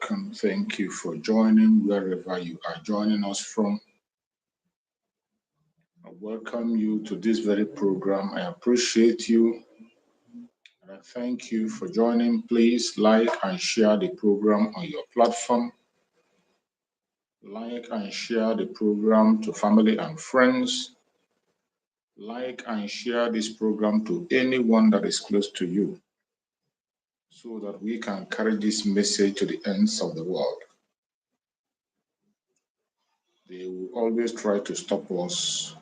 welcome. Thank you for joining wherever you are joining us from. I welcome you to this very program. I appreciate you. And I thank you for joining. Please like and share the program on your platform. Like and share the program to family and friends. Like and share this program to anyone that is close to you, so that we can carry this message to the ends of the world. They will always try to stop us,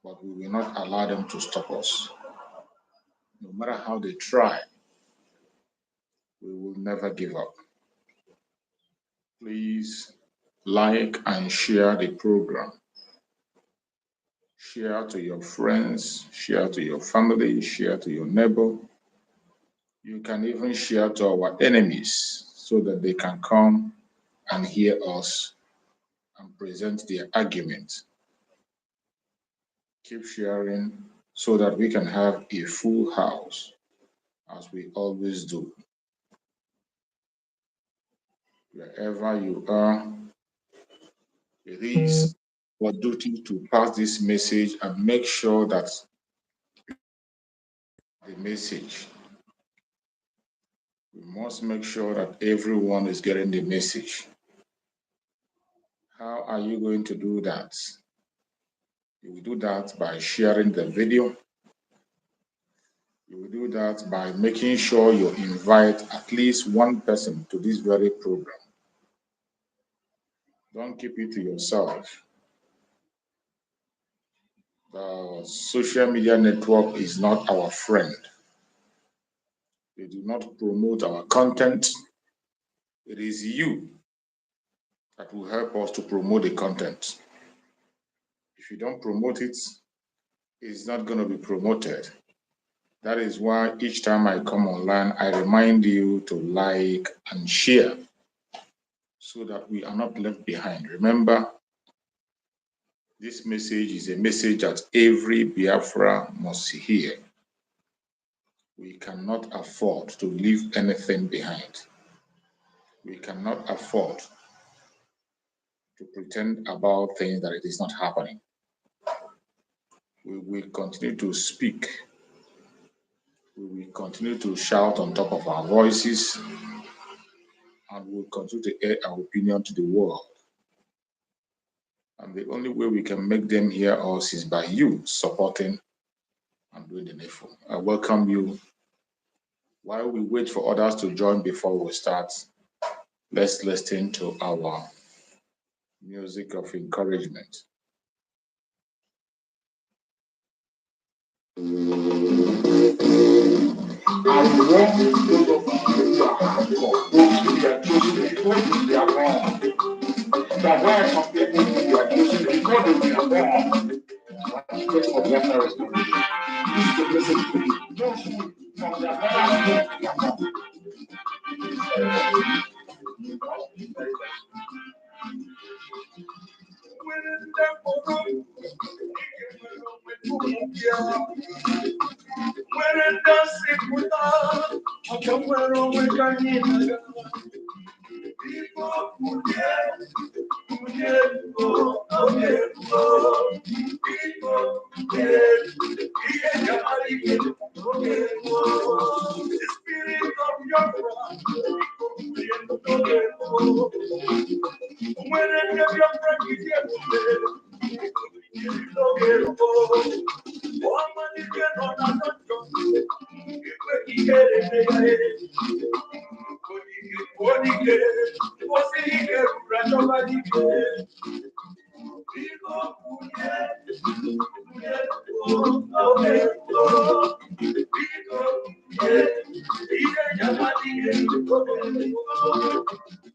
but we will not allow them to stop us. No matter how they try, we will never give up. Please like and share the program. Share to your friends, share to your family, share to your neighbor. You can even share to our enemies so that they can come and hear us and present their argument. Keep sharing so that we can have a full house, as we always do. Wherever you are, it is our duty to pass this message and make sure that the message, we must make sure that everyone is getting the message. How are you going to do that? You will do that by sharing the video. You will do that by making sure you invite at least one person to this very program. Don't keep it to yourself. The social media network is not our friend. They do not promote our content. It is you that will help us to promote the content. If you don't promote it, it's not going to be promoted. That is why each time I come online, I remind you to like and share so that we are not left behind. Remember, this message is a message that every Biafra must hear. We cannot afford to leave anything behind. We cannot afford to pretend about things that it is not happening. We will continue to speak. We will continue to shout on top of our voices, and we will continue to air our opinion to the world. And the only way we can make them hear us is by you supporting and doing the needful. I welcome you. While we wait for others to join before we start, let's listen to our music of encouragement.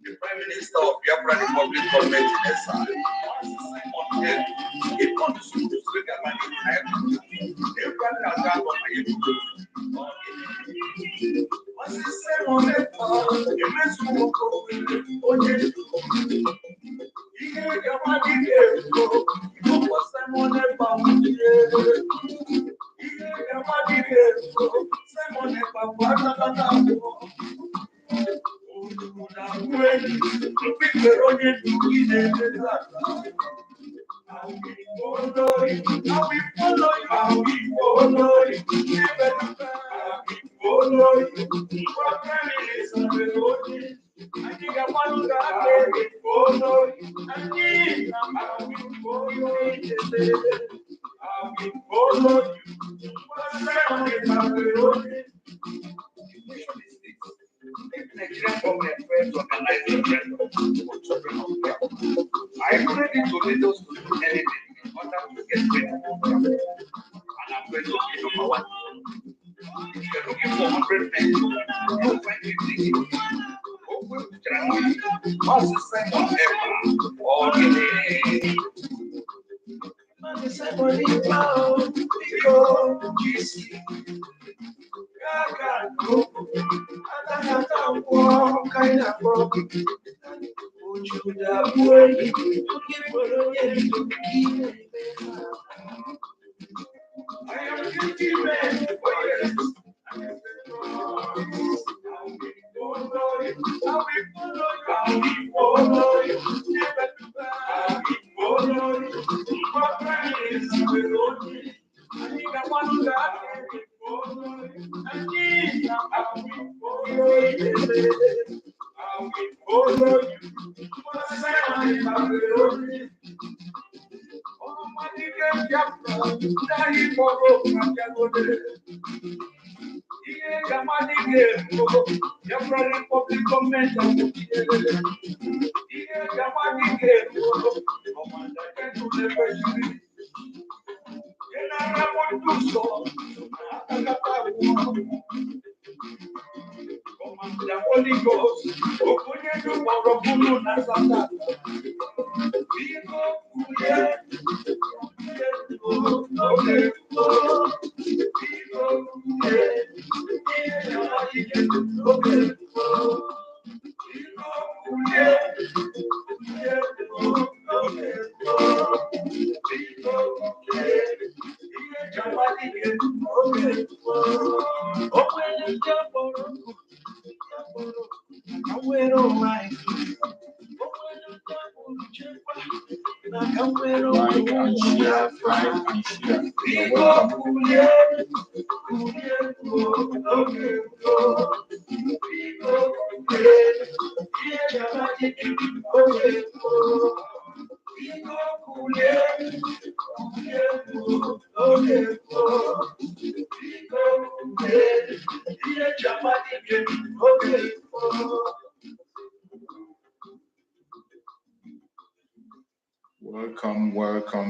The Prime Minister of Biafran Republic government in exile. It comes to look at my I am ready to lead us to do anything in order to get better. And I'm ready to be number one. If you're looking for 100 men, you'll find 50 people. What's the sign of Ekpa? All the day.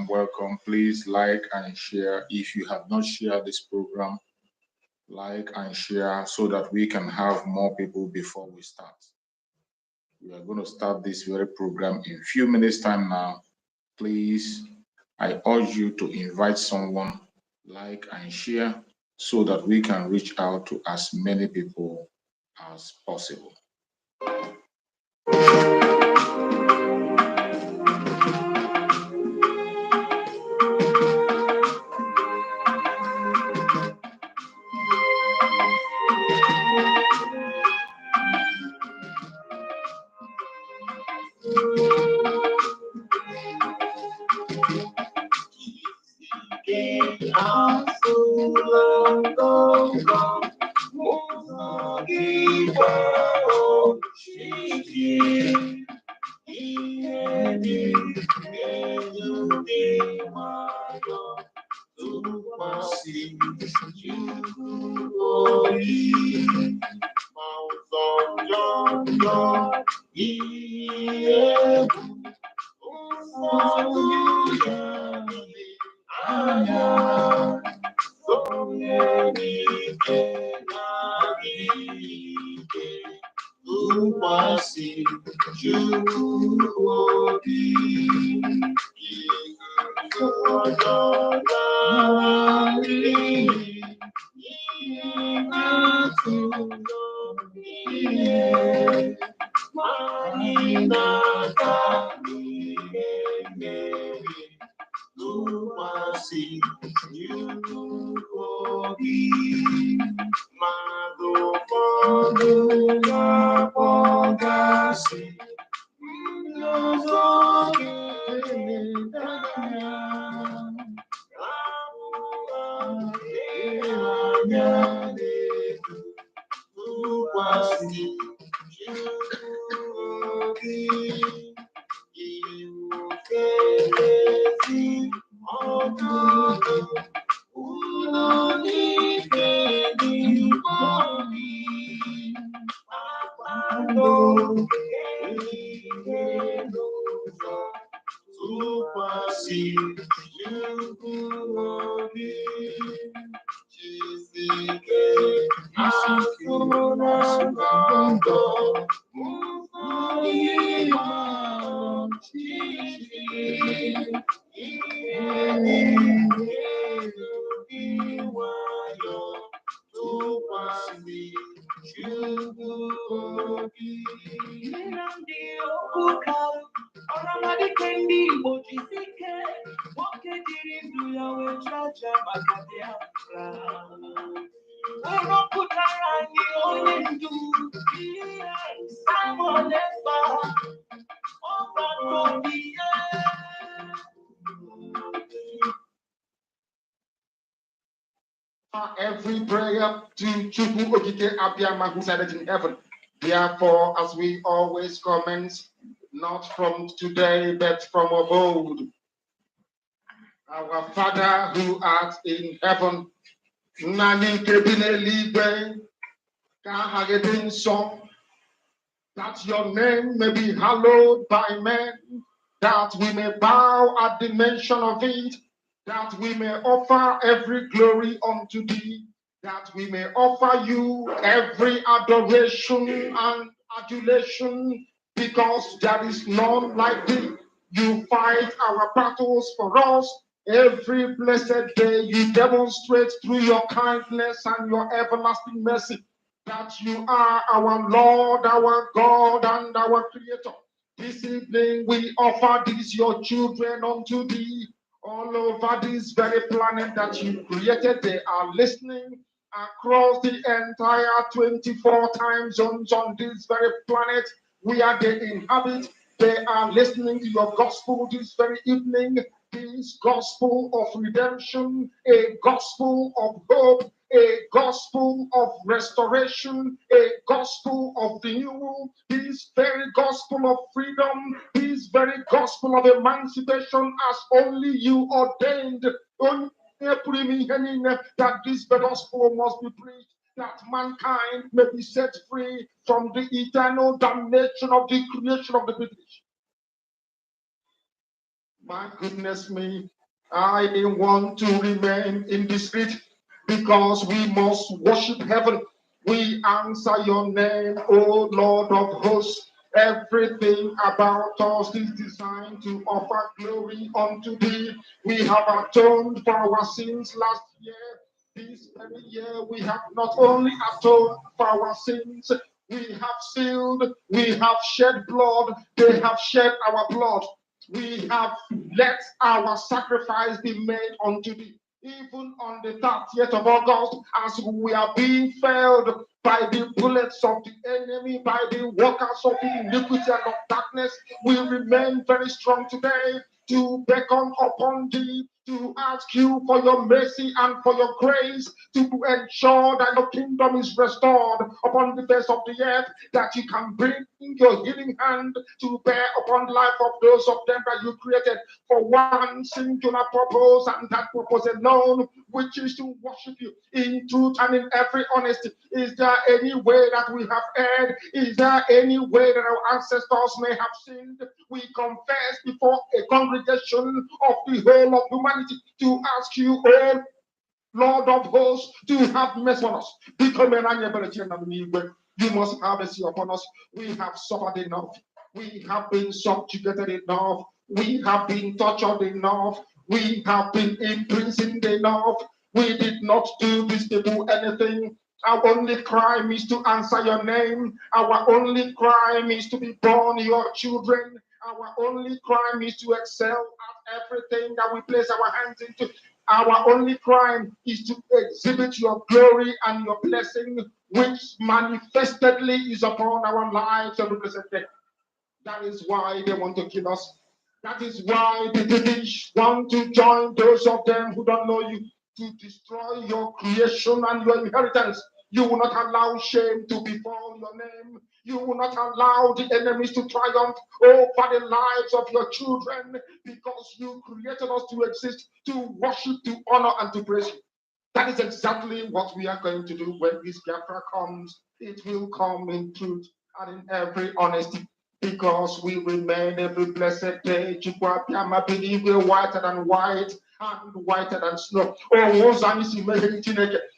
Welcome. Please like and share. If you have not shared this program, like and share so that we can have more people before we start. We are going to start this very program in a few minutes time now. Please, I urge you to invite someone, like and share so that we can reach out to as many people as possible. Every prayer to Chukwu Okike Abiyama who said it in heaven. Therefore, as we always comment, not from today, but from of old. Our Father who art in heaven, that your name may be hallowed by men, that we may bow at the mention of it, that we may offer every glory unto thee, that we may offer you every adoration and adulation, because there is none like thee. You fight our battles for us. Every blessed day you demonstrate through your kindness and your everlasting mercy that you are our Lord, our God, and our Creator. This evening we offer these your children unto thee. All over this very planet that you created, they are listening across the entire 24 time zones on this very planet where they inhabit. They are listening to your gospel this very evening, this gospel of redemption, a gospel of hope, a gospel of restoration, a gospel of renewal, this very gospel of freedom, this very gospel of emancipation as only you ordained. That this gospel must be preached, that mankind may be set free from the eternal damnation of the creation of the British. My goodness me, I want to remain in the street because we must worship heaven. We answer your name, O Lord of hosts. Everything about us is designed to offer glory unto thee. We have atoned for our sins last year. This very year, we have not only atoned for our sins, we have sealed, we have shed blood, they have shed our blood. We have let our sacrifice be made unto thee. Even on the 30th of August, as we are being felled by the bullets of the enemy, by the workers of the iniquity and of darkness, we remain very strong today to beckon upon thee, to ask you for your mercy and for your grace, to ensure that your kingdom is restored upon the face of the earth, that you can bring your healing hand to bear upon the life of those of them that you created for one singular purpose, and that purpose alone, which is to worship you in truth and in every honesty. Is there any way that we have erred? Is there any way that our ancestors may have sinned? We confess before a congregation of the whole of humanity to ask you, oh Lord of hosts, to have mercy on us. You must have mercy upon us. We have suffered enough. We have been subjugated enough. We have been tortured enough. We have been imprisoned enough. We did not do these people anything. Our only crime is to answer your name. Our only crime is to be born your children. Our only crime is to excel at everything that we place our hands into. Our only crime is to exhibit your glory and your blessing, which manifestedly is upon our lives and represented. That is why they want to kill us. That is why the British want to join those of them who don't know you, to destroy your creation and your inheritance. You will not allow shame to befall your name. You will not allow the enemies to triumph over the lives of your children, because you created us to exist, to worship, to honor, and to praise you. That is exactly what we are going to do when this Biafra comes. It will come in truth and in every honesty, because we remain every blessed day. Chukwuabiama believe whiter than white and whiter than snow.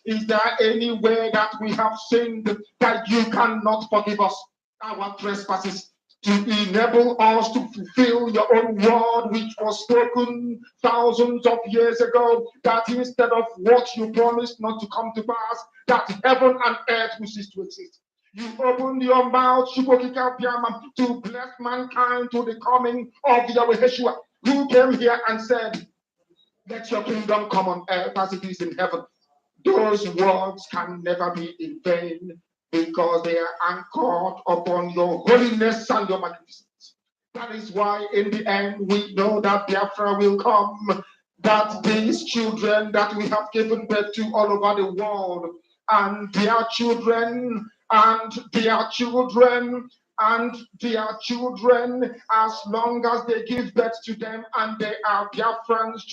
Is there any way that we have sinned that you cannot forgive us our trespasses, to enable us to fulfill your own word, which was spoken thousands of years ago, that instead of what you promised not to come to pass, that heaven and earth will cease to exist? You opened your mouth, to bless mankind to the coming of Yahweh Yeshua, who came here and said, let your kingdom come on earth as it is in heaven. Those words can never be in vain, because they are anchored upon your holiness and your magnificence. That is why in the end we know that Biafra will come, that these children that we have given birth to all over the world, and their children, and their children, and their children, as long as they give birth to them and they are Biafrans,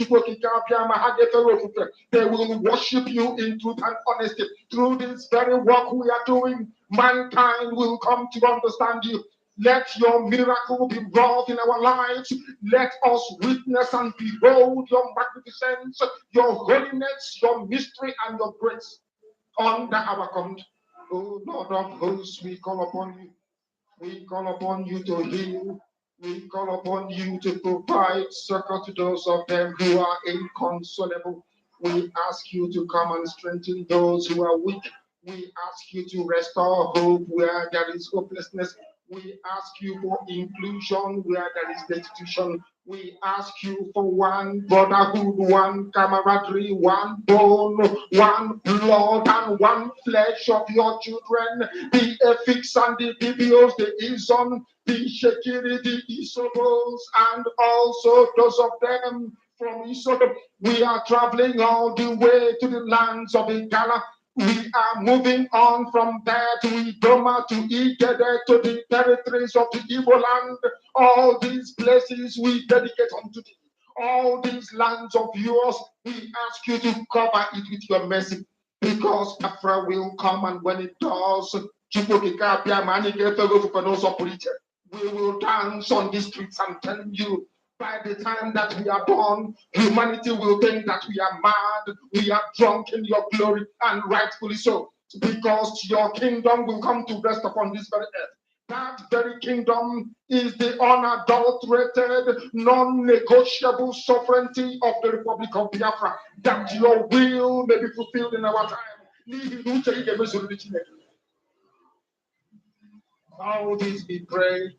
they will worship you in truth and honesty. Through this very work we are doing, mankind will come to understand you. Let your miracle be wrought in our lives. Let us witness and behold your magnificence, your holiness, your mystery, and your grace under our command. Oh Lord of hosts, we call upon you. We call upon you to heal. We call upon you to provide succor to those of them who are inconsolable. We ask you to come and strengthen those who are weak. We ask you to restore hope where there is hopelessness. We ask you for inclusion where there is destitution. We ask you for one brotherhood, one camaraderie, one bone, one blood, and one flesh of your children. The Efiks and the Bibios, the Izon, the Shekiri, the Isobos, and also those of them from Isodom. We are traveling all the way to the lands of Igala. We are moving on from there to Idoma, to Igede, to the territories of the Igbo land. All these places we dedicate unto thee. All these lands of yours, we ask you to cover it with your mercy, because Biafra will come, and when it does, we will dance on the streets and tell you, by the time that we are done, humanity will think that we are mad, we are drunk in your glory, and rightfully so, because your kingdom will come to rest upon this very earth. That very kingdom is the unadulterated, non-negotiable sovereignty of the Republic of Biafra, that your will may be fulfilled in our time. All this we pray,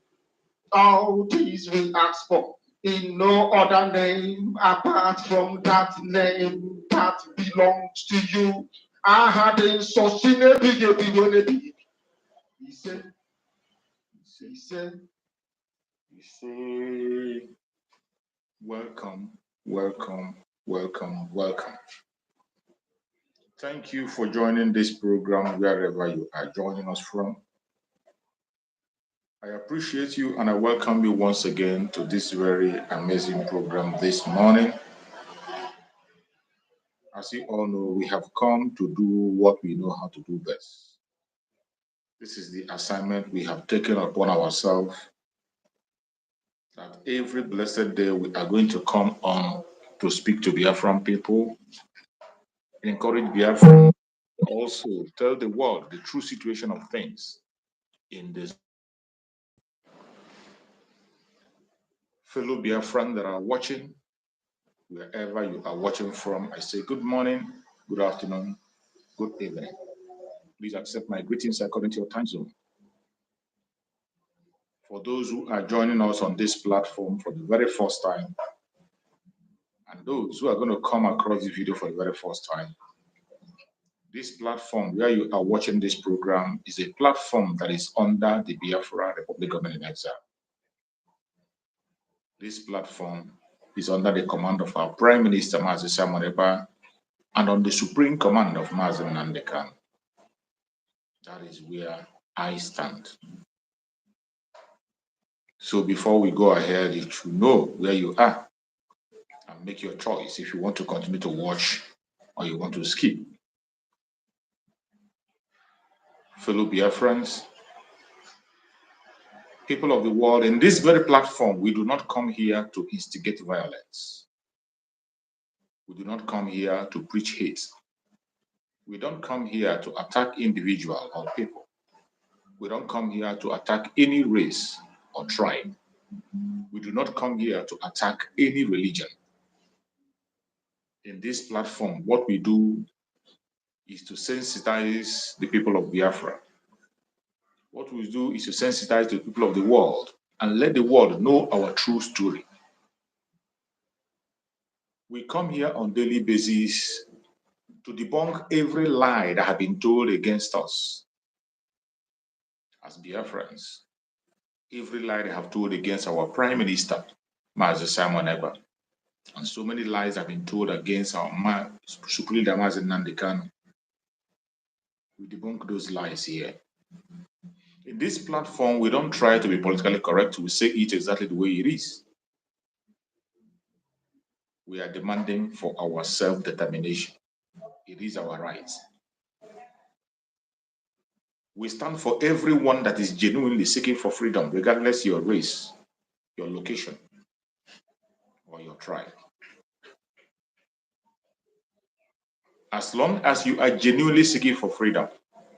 all these we ask for, in no other name apart from that name that belongs to you. I had a He said, welcome, welcome, welcome, welcome. Thank you for joining this program wherever you are joining us from. I appreciate you and I welcome you once again to this very amazing program this morning. As you all know, we have come to do what we know how to do best. This is the assignment we have taken upon ourselves, that every blessed day we are going to come on to speak to Biafran people, encourage Biafran, also tell the world the true situation of things in this. Fellow Biafran that are watching, wherever you are watching from, I say good morning, good afternoon, good evening. Please accept my greetings according to your time zone. For those who are joining us on this platform for the very first time, and those who are going to come across this video for the very first time, this platform where you are watching this program is a platform that is under the Biafra Republic Government in Exile. This platform is under the command of our Prime Minister, Mazi Samuel Ekpa, and on the supreme command of Mazi Nnamdi Kanu. That is where I stand. So before we go ahead, you should know where you are and make your choice if you want to continue to watch or you want to skip. Fellow Biafrans, people of the world, in this very platform, we do not come here to instigate violence. We do not come here to preach hate. We don't come here to attack individual or people. We don't come here to attack any race or tribe. We do not come here to attack any religion. In this platform, what we do is to sensitize the people of Biafra. What we do is to sensitize the people of the world and let the world know our true story. We come here on a daily basis to debunk every lie that has been told against us as Biafrans. Every lie they have told against our Prime Minister, Mazi Simon Ekpa. And so many lies have been told against our Supreme Leader Mazi Nnamdi Kanu. We debunk those lies here. In this platform, we don't try to be politically correct. We say it exactly the way it is. We are demanding for our self-determination. It is our right. We stand for everyone that is genuinely seeking for freedom, regardless your race, your location, or your tribe. As long as you are genuinely seeking for freedom,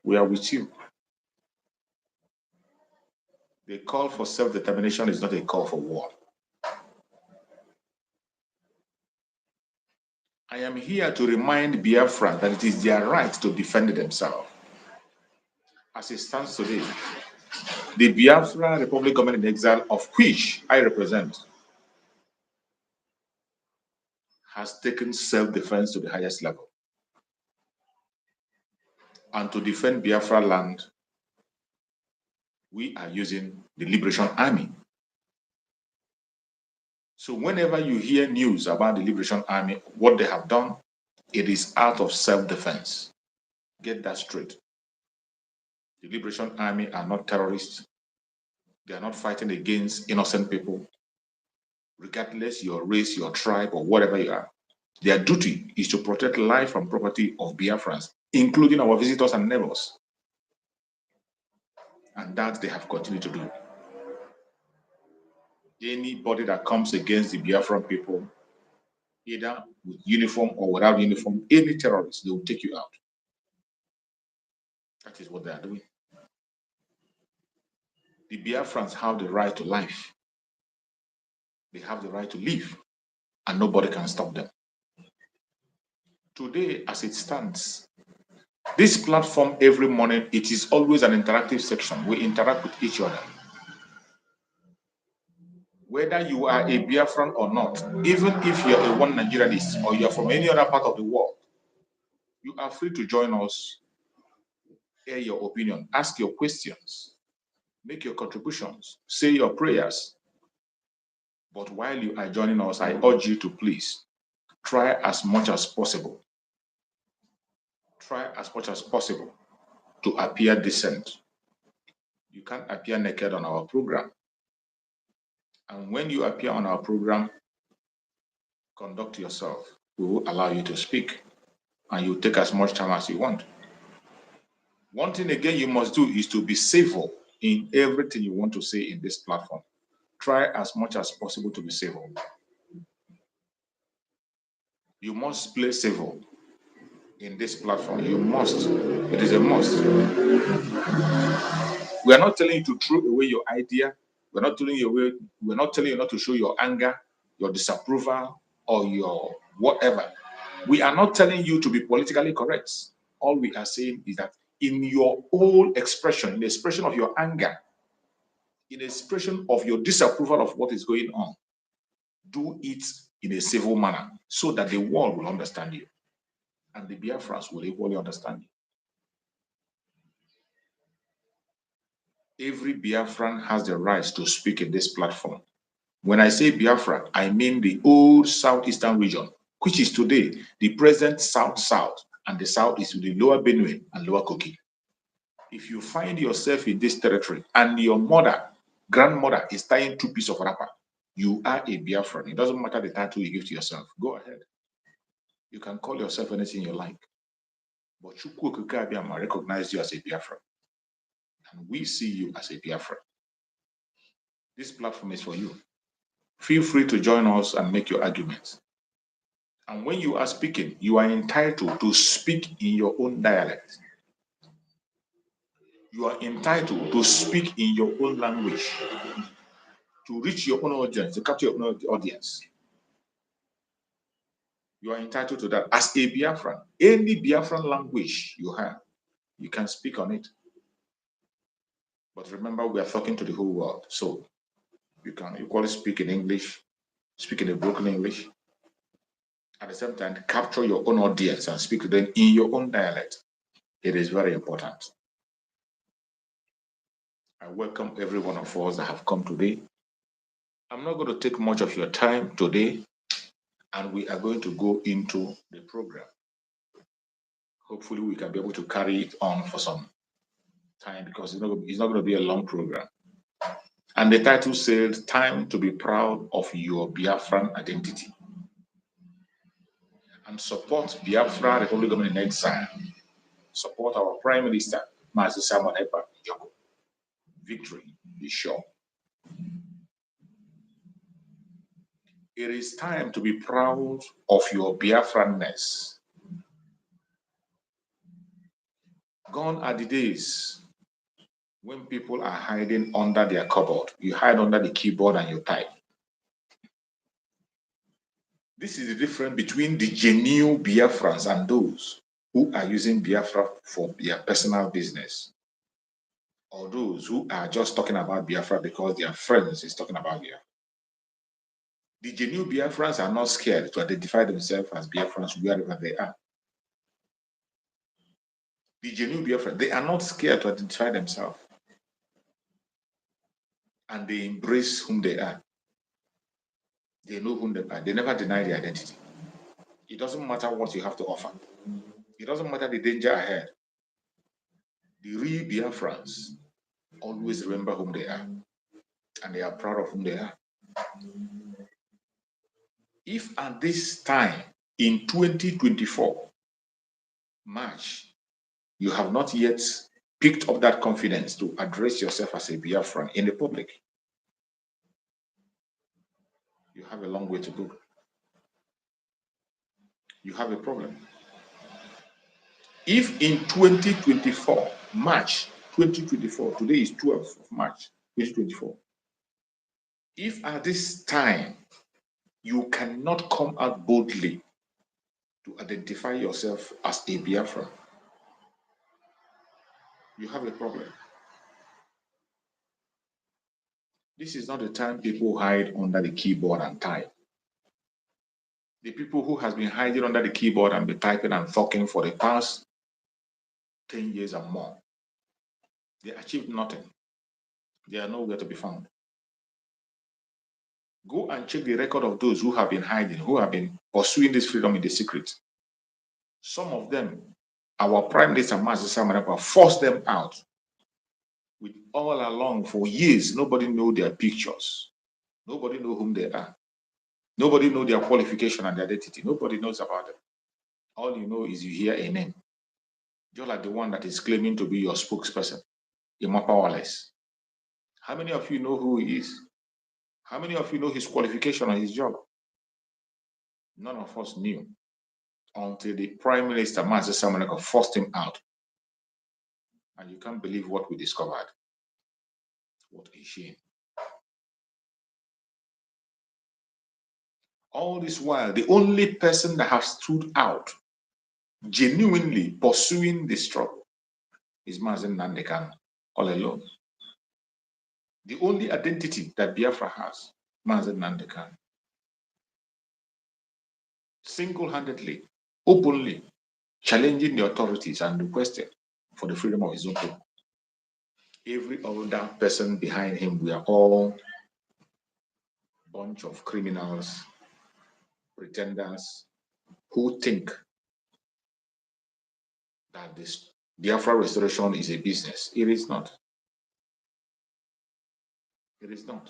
we are with you. The call for self-determination is not a call for war. I am here to remind Biafra that it is their right to defend themselves. As it stands today, the Biafra Republic Government in Exile, of which I represent, has taken self-defense to the highest level. And to defend Biafra land, we are using the Liberation Army. So whenever you hear news about the Liberation Army, what they have done, it is out of self-defense. Get that straight. The Liberation Army are not terrorists. They are not fighting against innocent people, regardless your race, your tribe, or whatever you are. Their duty is to protect life and property of Biafrans, including our visitors and neighbors. And that they have continued to do. Anybody that comes against the Biafran people, either with uniform or without uniform, any terrorist, they will take you out. That is what they are doing. The Biafrans have the right to life. They have the right to live, and nobody can stop them. Today, as it stands, this platform every morning, it is always an interactive section. We interact with each other. Whether you are a Biafran or not, even if you're a one Nigerianist or you're from any other part of the world, you are free to join us, air your opinion, ask your questions, make your contributions, say your prayers. But while you are joining us, I urge you to please try as much as possible. Try as much as possible to appear decent. You can't appear naked on our program. And when you appear on our program, conduct yourself. We will allow you to speak, and you take as much time as you want. One thing again you must do is to be civil in everything you want to say in this platform. Try as much as possible to be civil. You must play civil in this platform. You must. It is a must. We are not telling you to throw away your idea. We're not telling you not to show your anger, your disapproval, or your whatever. We are not telling you to be politically correct. All we are saying is that in your whole expression, in the expression of your anger, in the expression of your disapproval of what is going on, do it in a civil manner so that the world will understand you and the Biafrans will equally understand you. Every Biafran has the right to speak in this platform. When I say Biafra, I mean the old southeastern region, which is today the present south-south, and the south is the lower Benue and lower Kogi. If you find yourself in this territory and your mother, grandmother is tying 2 pieces of wrapper, you are a Biafran. It doesn't matter the title you give to yourself. Go ahead. You can call yourself anything you like. But Chukwu Okike Abiama recognized you as a Biafran. And we see you as a Biafran. This platform is for you. Feel free to join us and make your arguments. And when you are speaking, you are entitled to speak in your own dialect. You are entitled to speak in your own language, to reach your own audience, to capture your own audience. You are entitled to that as a Biafran. Any Biafran language you have, you can speak on it. But remember, we are talking to the whole world. So you can equally speak in English, speak in a broken English. At the same time, capture your own audience and speak to them in your own dialect. It is very important. I welcome every one of us that have come today. I'm not going to take much of your time today, and we are going to go into the program. Hopefully, we can be able to carry it on for some time because it's not going to be a long program. And the title says, Time to be Proud of Your Biafran Identity. And support Biafra Republic Government in Exile. Support our Prime Minister, Master Samuel Ekpa Njoku. Victory is sure. It is time to be proud of your Biafranness. Gone are the days when people are hiding under their cupboard. You hide under the keyboard and you type. This is the difference between the genuine Biafrans and those who are using Biafra for their personal business, or those who are just talking about Biafra because their friends is talking about Biafra. The genuine Biafrans are not scared to identify themselves as Biafrans wherever they are. The genuine Biafrans, they are not scared to identify themselves. And they embrace whom they are. They know whom they are. They never deny their identity. It doesn't matter what you have to offer. It doesn't matter the danger ahead. The real Biafrans always remember whom they are. And they are proud of whom they are. If at this time in 2024, March, you have not yet picked up that confidence to address yourself as a Biafran in the public, you have a long way to go. You have a problem. If in 2024, March 2024, today is 12th of March 2024, if at this time you cannot come out boldly to identify yourself as a Biafran, you have a problem. This is not the time people hide under the keyboard and type. The people who has been hiding under the keyboard and been typing and talking for the past 10 years and more, they achieved nothing. They are nowhere to be found. Go and check the record of those who have been hiding, who have been pursuing this freedom in the secret. Some of them, our Prime Minister, Master Samarapa, forced them out. With all along for years, nobody knew their pictures. Nobody knew whom they are. Nobody knows their qualification and their identity. Nobody knows about them. All you know is you hear a name. Just like the one that is claiming to be your spokesperson, Imapa Wallace. How many of you know who he is? How many of you know his qualification and his job? None of us knew until the Prime Minister, Master Samaneka, forced him out. And you can't believe what we discovered. What a shame. All this while, the only person that has stood out, genuinely pursuing the struggle, is Mazen Nandekan, all alone. The only identity that Biafra has, Mazen Nandekan. Single-handedly, openly, challenging the authorities and requesting for the freedom of his own people. Every other person behind him, we are all a bunch of criminals, pretenders, who think that Biafra restoration is a business. It is not. It is not.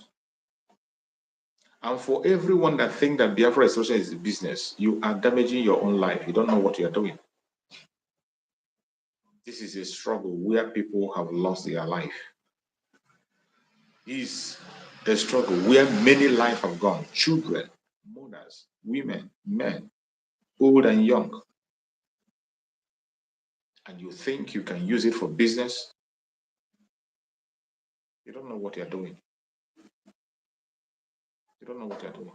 And for everyone that think that Biafra restoration is a business, you are damaging your own life. You don't know what you are doing. This is a struggle where people have lost their life. It's a struggle where many lives have gone. Children, mothers, women, men, old and young. And you think you can use it for business? You don't know what you're doing. You don't know what you're doing.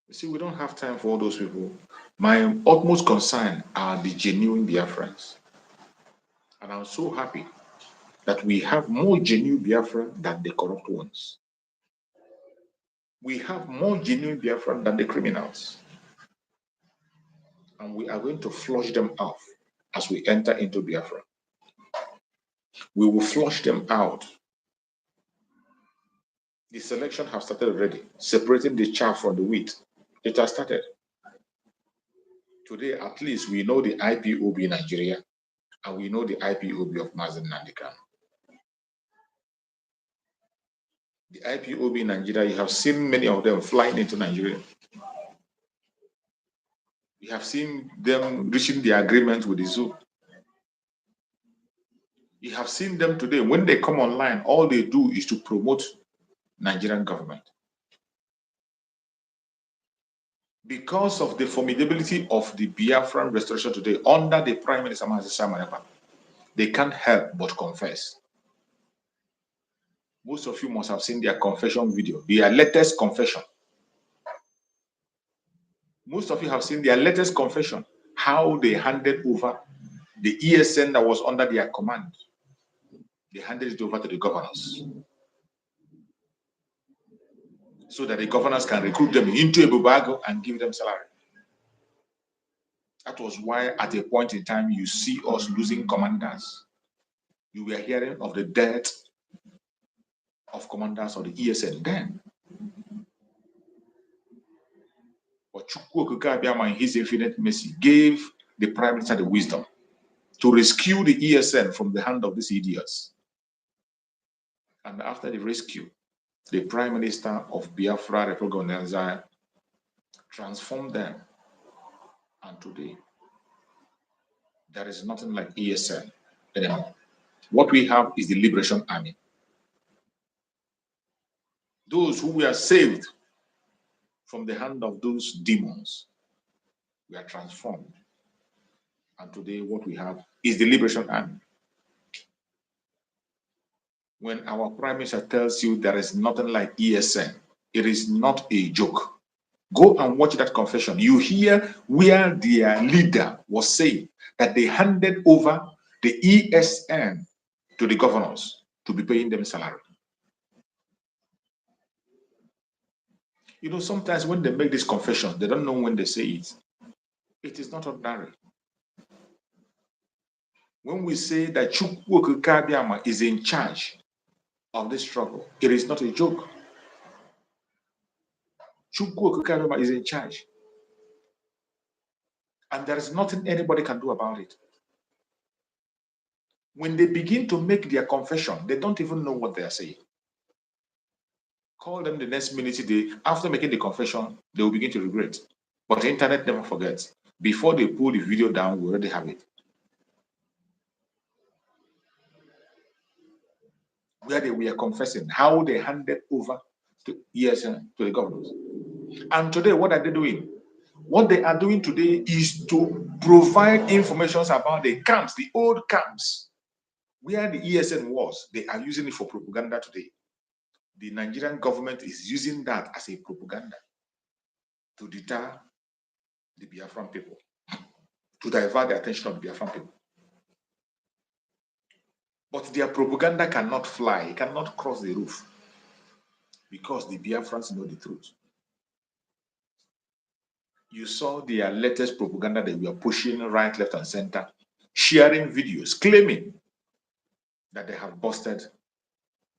You see, we don't have time for all those people. My utmost concern are the genuine Biafrans. And I'm so happy that we have more genuine Biafran than the corrupt ones. We have more genuine Biafran than the criminals. And we are going to flush them out as we enter into Biafra. We will flush them out. The selection has started already, separating the chaff from the wheat. It has started. Today, at least, we know the IPOB Nigeria, and we know the IPOB of Mazen Nandikan. The IPOB Nigeria, you have seen many of them flying into Nigeria. We have seen them reaching the agreement with the zoo. You have seen them today. When they come online, all they do is to promote Nigerian government. Because of the formidability of the Biafran restoration today under the Prime Minister Mahazi, they can't help but confess. Most of you must have seen their confession video, their latest confession. Most of you have seen their latest confession, how they handed over the ESN that was under their command. They handed it over to the governors so that the governors can recruit them into a bubago and give them salary. That was why at a point in time you see us losing commanders. You were hearing of the death of commanders of the ESN then. But Chukwu Okike in his infinite mercy gave the Prime Minister the wisdom to rescue the ESN from the hand of these idiots. And after the rescue, the Prime Minister of Biafra Republic of Nigeria transformed them. And today, there is nothing like ESN anymore. What we have is the Liberation Army. Those who were saved from the hand of those demons were transformed. And today, what we have is the Liberation Army. When our Prime Minister tells you there is nothing like ESN, it is not a joke. Go and watch that confession. You hear where their leader was saying that they handed over the ESN to the governors to be paying them salary. You know, sometimes when they make this confession, they don't know when they say it. It is not ordinary. When we say that Chukwu Okike is in charge of this struggle, it is not a joke. Chukwu Okike is in charge. And there is nothing anybody can do about it. When they begin to make their confession, they don't even know what they are saying. Call them the next minute, after making the confession, they will begin to regret. But the internet never forgets. Before they pull the video down, we already have it. Where they were confessing how they handed over to ESN, to the governors. And today, what are they doing? What they are doing today is to provide information about the camps, the old camps, where the ESN was. They are using it for propaganda today. The Nigerian government is using that as a propaganda to deter the Biafran people, to divert the attention of the Biafran people. But their propaganda cannot fly, it cannot cross the roof, because the Biafrans know the truth. You saw their latest propaganda that we are pushing right, left, and center, sharing videos, claiming that they have busted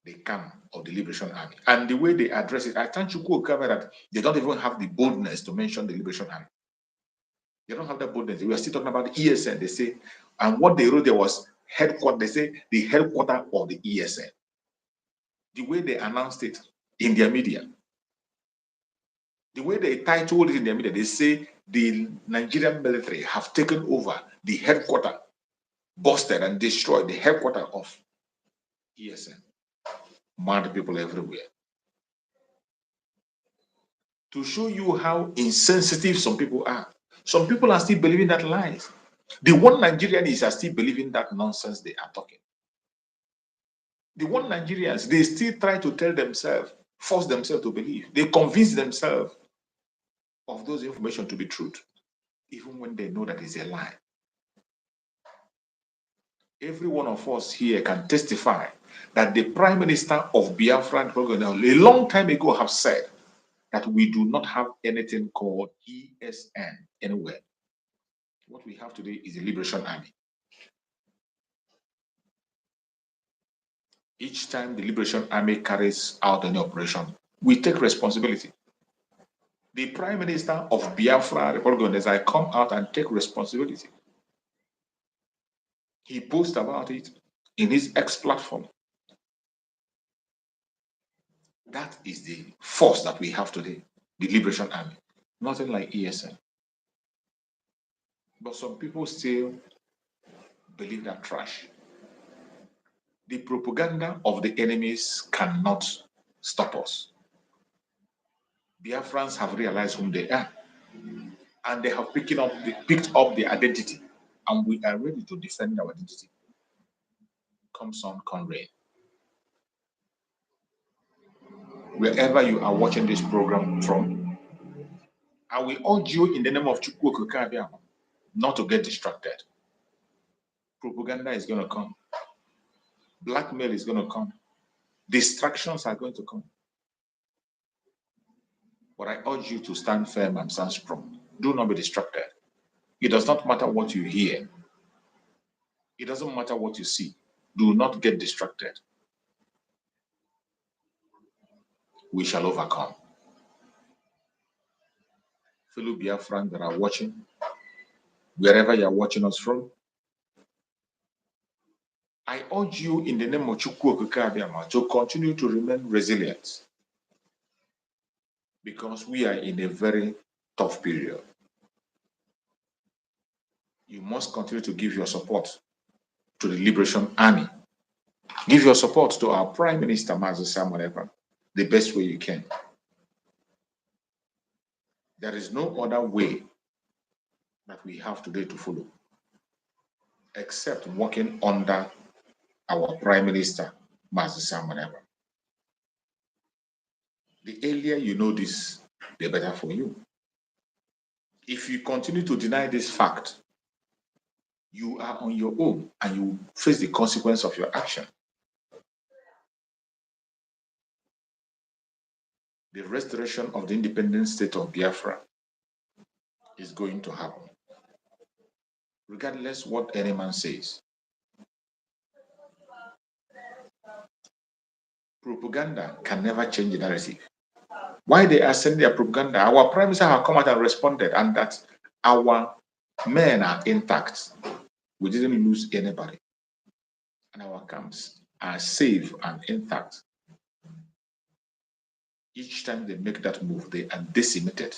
the camp of the Liberation Army. And the way they address it, I thank Chukwu Okike that they don't even have the boldness to mention the Liberation Army. They don't have that boldness. We are still talking about the ESN. They say, and what they wrote there was headquarter. They say the headquarter of the ESN. The way they announced it in their media, the way they titled it in their media, they say the Nigerian military have taken over the headquarter, busted and destroyed the headquarter of ESN. Mad people everywhere. To show you how insensitive some people are. Some people are still believing that lies. The one Nigerians are still believing that nonsense they are talking. The one Nigerians, they still try to tell themselves, force themselves to believe. They convince themselves of those information to be truth, even when they know that it's a lie. Every one of us here can testify that the Prime Minister of Biafran a long time ago have said that we do not have anything called ESN anywhere. What we have today is a Liberation Army. Each time the Liberation Army carries out any operation, we take responsibility. The Prime Minister of Biafra, Republic, I come out and take responsibility. He boasts about it in his X platform. That is the force that we have today, the Liberation Army. Nothing like ESN. But some people still believe that trash. The propaganda of the enemies cannot stop us. Biafrans have realized whom they are, and they have picked up the identity, and we are ready to defend our identity. Come sun, come rain. Wherever you are watching this program from, I will urge you in the name of Njoku not to get distracted. Propaganda is going to come. Blackmail is going to come. Distractions are going to come. But I urge you to stand firm and stand strong. Do not be distracted. It does not matter what you hear. It doesn't matter what you see. Do not get distracted. We shall overcome. Fellow Biafran that are watching, wherever you are watching us from, I urge you in the name of Njoku to continue to remain resilient, because we are in a very tough period. You must continue to give your support to the Liberation Army. Give your support to our Prime Minister, Mazi Samuel Ekpa, the best way you can. There is no other way that we have today to follow, except working under our Prime Minister, Mazi Samuel Ekpa. The earlier you know this, the better for you. If you continue to deny this fact, you are on your own and you face the consequence of your action. The restoration of the independent state of Biafra is going to happen, regardless what any man says. Propaganda can never change the narrative. Why they are sending their propaganda? Our Prime Minister have come out and responded, and that our men are intact. We didn't lose anybody. And our camps are safe and intact. Each time they make that move, they are decimated.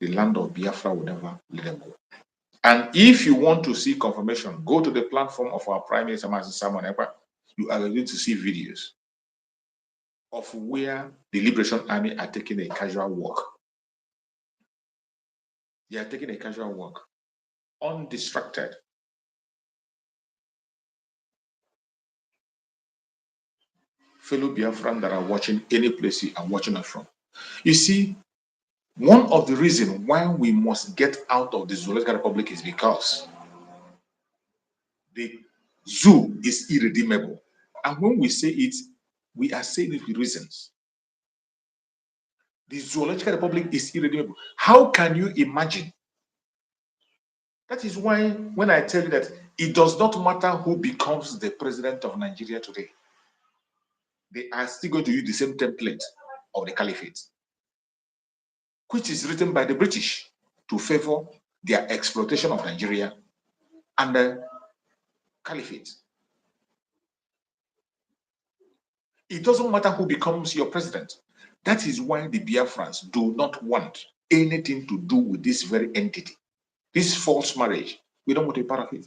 The land of Biafra will never let them go. And if you want to see confirmation, go to the platform of our Prime Minister, Mazi Samuel Ekpa. You are going to see videos of where the Liberation Army are taking a casual walk. They are taking a casual walk, undistracted. Fellow Biafran that are watching any place you are watching us from. You see, one of the reasons why we must get out of the Zoological Republic is because the zoo is irredeemable. And when we say it, we are saying it with reasons. The Zoological Republic is irredeemable. How can you imagine? That is why when I tell you that it does not matter who becomes the president of Nigeria today, they are still going to use the same template of the caliphate, which is written by the British to favor their exploitation of Nigeria and the caliphate. It doesn't matter who becomes your president. That is why the Biafrans do not want anything to do with this very entity, this false marriage. We don't want a part of it.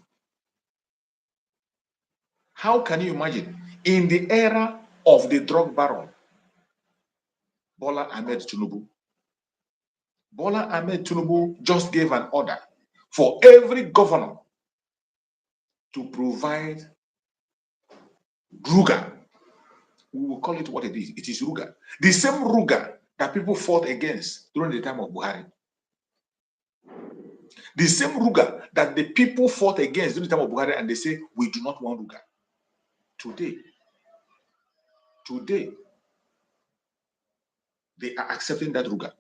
How can you imagine in the era of the drug baron, Bola Ahmed Tinubu? Bola Ahmed Tinubu just gave an order for every governor to provide Ruga. We will call it what it is. It is Ruga. The same Ruga that people fought against during the time of Buhari. The same Ruga that the people fought against during the time of Buhari, and they say, we do not want Ruga. Today, they are accepting that Ruga.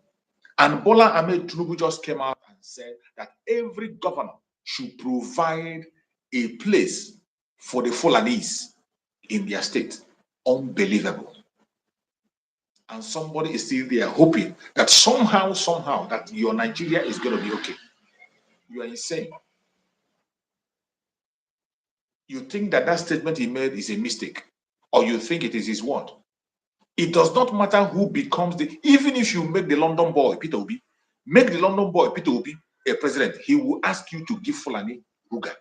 And Bola Ahmed Tinubu just came out and said that every governor should provide a place for the Fulanese in their state. Unbelievable. And somebody is still there hoping that somehow, that your Nigeria is going to be okay. You are insane. You think that statement he made is a mistake, or you think it is his word. It does not matter who becomes even if you make the London boy, Peter Obi, a president, he will ask you to give Fulani Ruga.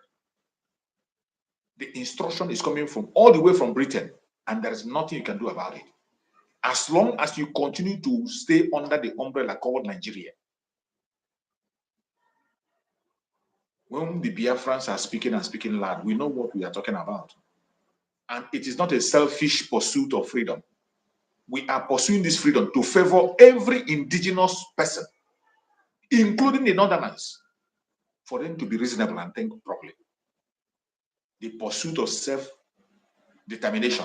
The instruction is coming from all the way from Britain, and there is nothing you can do about it. As long as you continue to stay under the umbrella called Nigeria. When the Biafrans are speaking and speaking loud, we know what we are talking about. And it is not a selfish pursuit of freedom. We are pursuing this freedom to favor every indigenous person, including the Northerners, for them to be reasonable and think properly. The pursuit of self-determination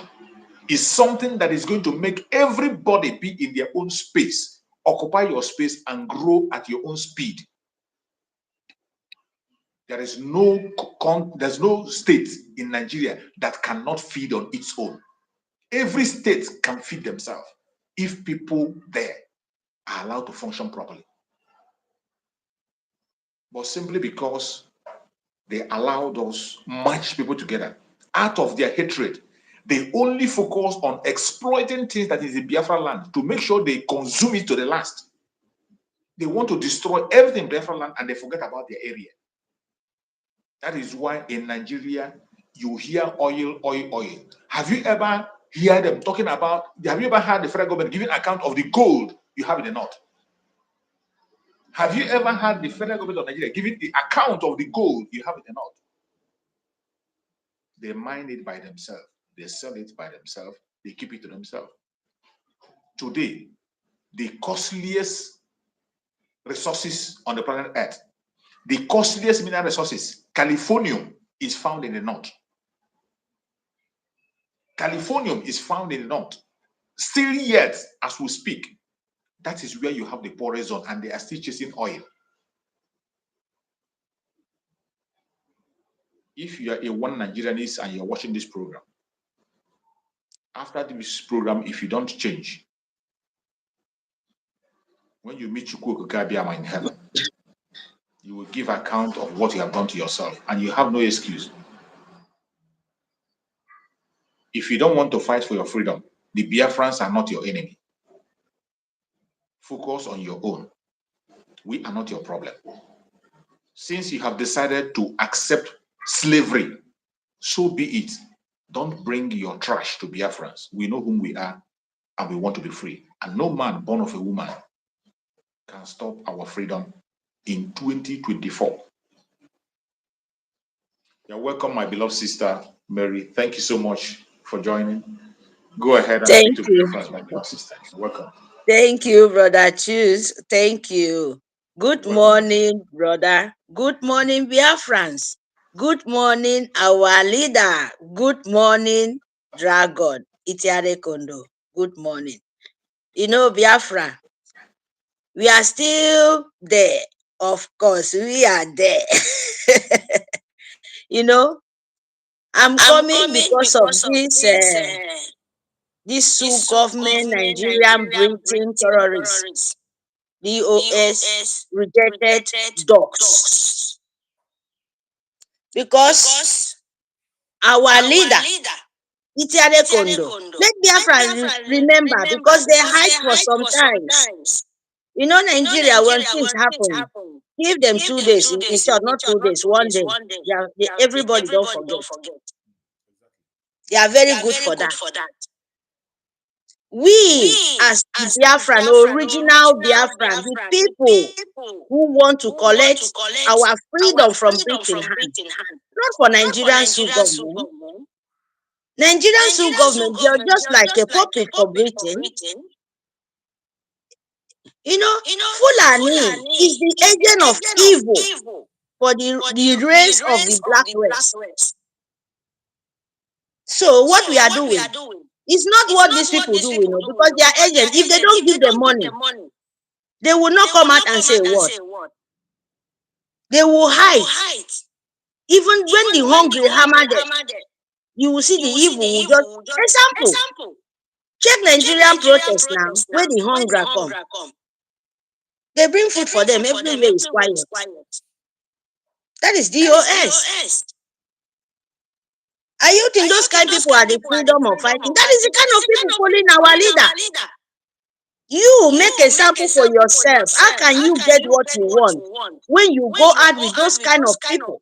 is something that is going to make everybody be in their own space, occupy your space, and grow at your own speed. There's no state in Nigeria that cannot feed on its own. Every state can feed themselves if people there are allowed to function properly. But simply because they allow those much people together out of their hatred, they only focus on exploiting things that is in Biafra land to make sure they consume it to the last. They want to destroy everything in Biafra land and they forget about their area. That is why in Nigeria, you hear oil. Have you ever heard them talking about, have you ever heard the federal government giving account of the gold you have in the north? Have you ever heard the federal government of Nigeria giving the account of the gold you have in the north? They mine it by themselves. They sell it by themselves. They keep it to themselves. Today, the costliest resources on the planet Earth, the costliest mineral resources, Californium, is found in the north. Californium is found in the north. Still yet, as we speak, that is where you have the poorest zone, and they are still chasing oil. If you are a one Nigerianist and you're watching this program, after this program, if you don't change, when you meet Njoku in heaven, you will give account of what you have done to yourself, and you have no excuse. If you don't want to fight for your freedom, the Biafrans are not your enemy. Focus on your own. We are not your problem. Since you have decided to accept slavery, so be it. Don't bring your trash to Biafrans. We know whom we are, and we want to be free. And no man born of a woman can stop our freedom in 2024. You're welcome, my beloved sister Mary. Thank you so much for joining. Go ahead and speak to Biafrans, my beloved sister. You're welcome. Thank you, Brother Choose. Thank you. Good morning, brother. Good morning, Biafrans. Good morning, our leader. Good morning, Dragon. Itiare Kondo. Good morning. You know, Biafra, we are still there. Of course, we are there. You know, I'm coming because of this government Nigerian Britain terrorists. DOS rejected dogs. Because our leader, Itiade Kondo, let Biafra remember, because they hide for some times. You know, Nigeria, when things happen, give them 2 days, in short, not 2 days, 1 day. Everybody don't forget. They are very good for that. We, as the Biafran, original Biafran, the people who want to collect our freedom from Britain hand, not for Nigerian Sioux government. Nigerian Sioux government, they are just like a puppet for Britain. You know, Fulani is the agent of evil for the race of the black race. So what we are doing is not what these people do, you know, because they are agents. If they don't give them money, they will not come out and say what. They will hide. Even when the hungry hammer them, you will see the evil will just. Example, check Nigerian protests now, where the hunger come. They bring food for them, everywhere is quiet. That is DOS. Are you think those kind of people are the freedom of fighting? That is the kind of people following our leader. You make a sample for yourself. How can you get what you want when you go out with those kind of people?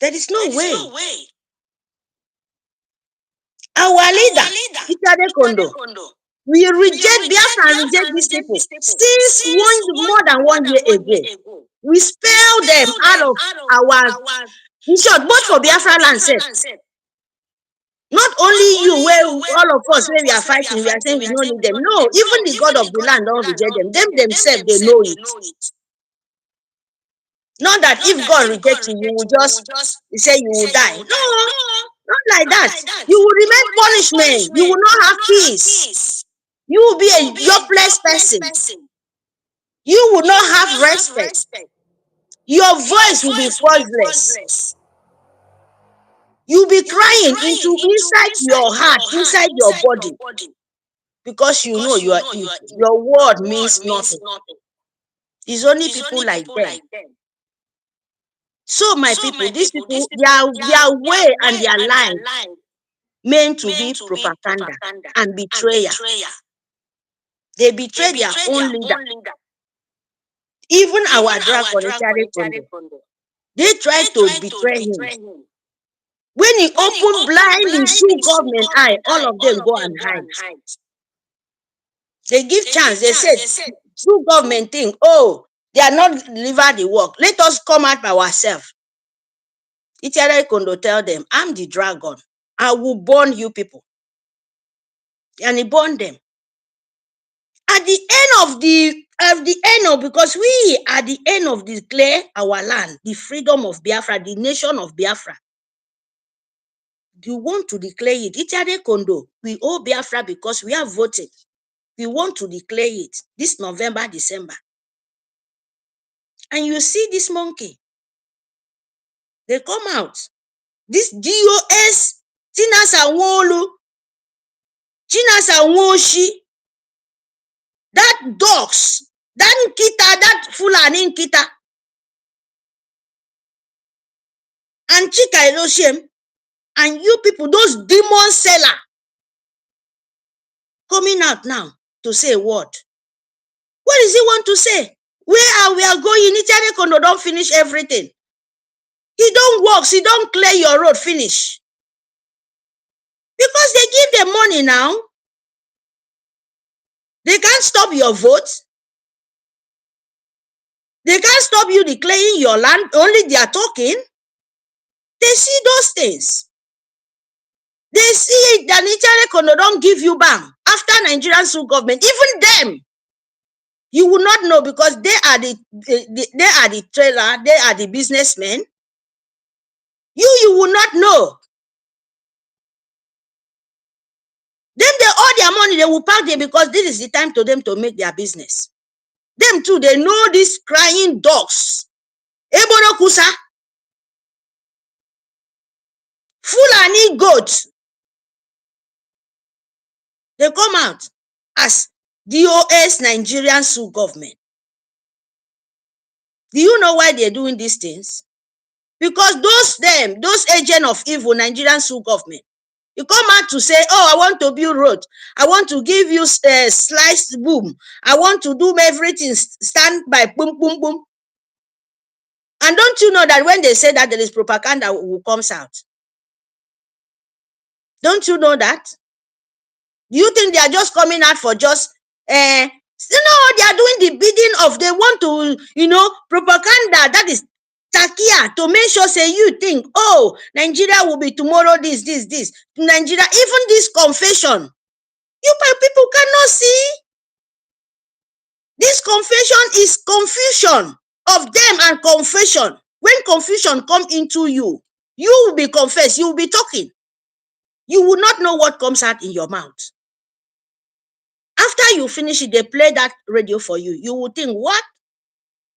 There is no way. Our leader, Itiade Kondo, we reject Biafra and reject these people since more than 1 year ago. We expel them out of our, in short, both for Biafra land said. Not only you, where all of us, where we are fighting, we are saying we don't need them. No, even the God of the land don't reject them. Them themselves, they know it. Not that if God rejects you, you will just say you will die. No, not like that. You will remain punishment. You will not have peace. You will be a jobless person. You will not have respect. Your voice will be voiceless. You'll be crying inside your heart, inside your body, because you know you are evil. Your word means nothing. It's only people like them. So my people, these people, their way and their life meant to be propaganda and betrayal. They betray their own leader. Even our dragon, Itiade Kondo, they tried to betray him. When he opened blind in Sioux government eye, all of them go and hide. They give chance. They said, Sioux government think, oh, they are not deliver the work. Let us come out by ourselves. Itiade Kondo tell them, I'm the dragon. I will burn you people. And he burned them. At the end of because we at the end of declare our land, the freedom of Biafra, the nation of Biafra. You want to declare it. Itiade Kondo, we owe Biafra because we have voted. We want to declare it this November, December. And you see this monkey. They come out. This DOS, Chinasa Nwoshi, that dogs, that Nkita, that Fulani Nkita, and Chika Eloshem, and you people, those demon seller, coming out now to say what? What does he want to say? Where we are going? Itiade Kondo don't finish everything. He don't work, he don't clear your road, finish. Because they give them money now. They can't stop your vote. They can't stop you declaring your land. Only they are talking. They see those things. They see it that Itiade Kondo don't give you bang. After Nigerian Sioux government, even them, you will not know because they are the trailer, they are the businessmen. You will not know. Then they owe their money, they will pack them because this is the time to them to make their business. Them too, they know these crying dogs. Ebono Kusa. Fulani goats. They come out as DOS Nigerian Sioux government. Do you know why they're doing these things? Because those agents of evil, Nigerian Sioux government, you come out to say, oh, I want to build road. I want to give you sliced boom. I want to do everything stand by boom, boom, boom. And don't you know that when they say that, there is propaganda who comes out? Don't you know that? Do you think they are just coming out for just no, they are doing the bidding of, they want to, propaganda. That is takia, to make sure say you think, oh, Nigeria will be tomorrow this. Nigeria, even this confession, you people cannot see. This confession is confusion of them and confession. When confusion come into you, you will be confessed, you will be talking. You will not know what comes out in your mouth. After you finish it, they play that radio for you. You will think, what?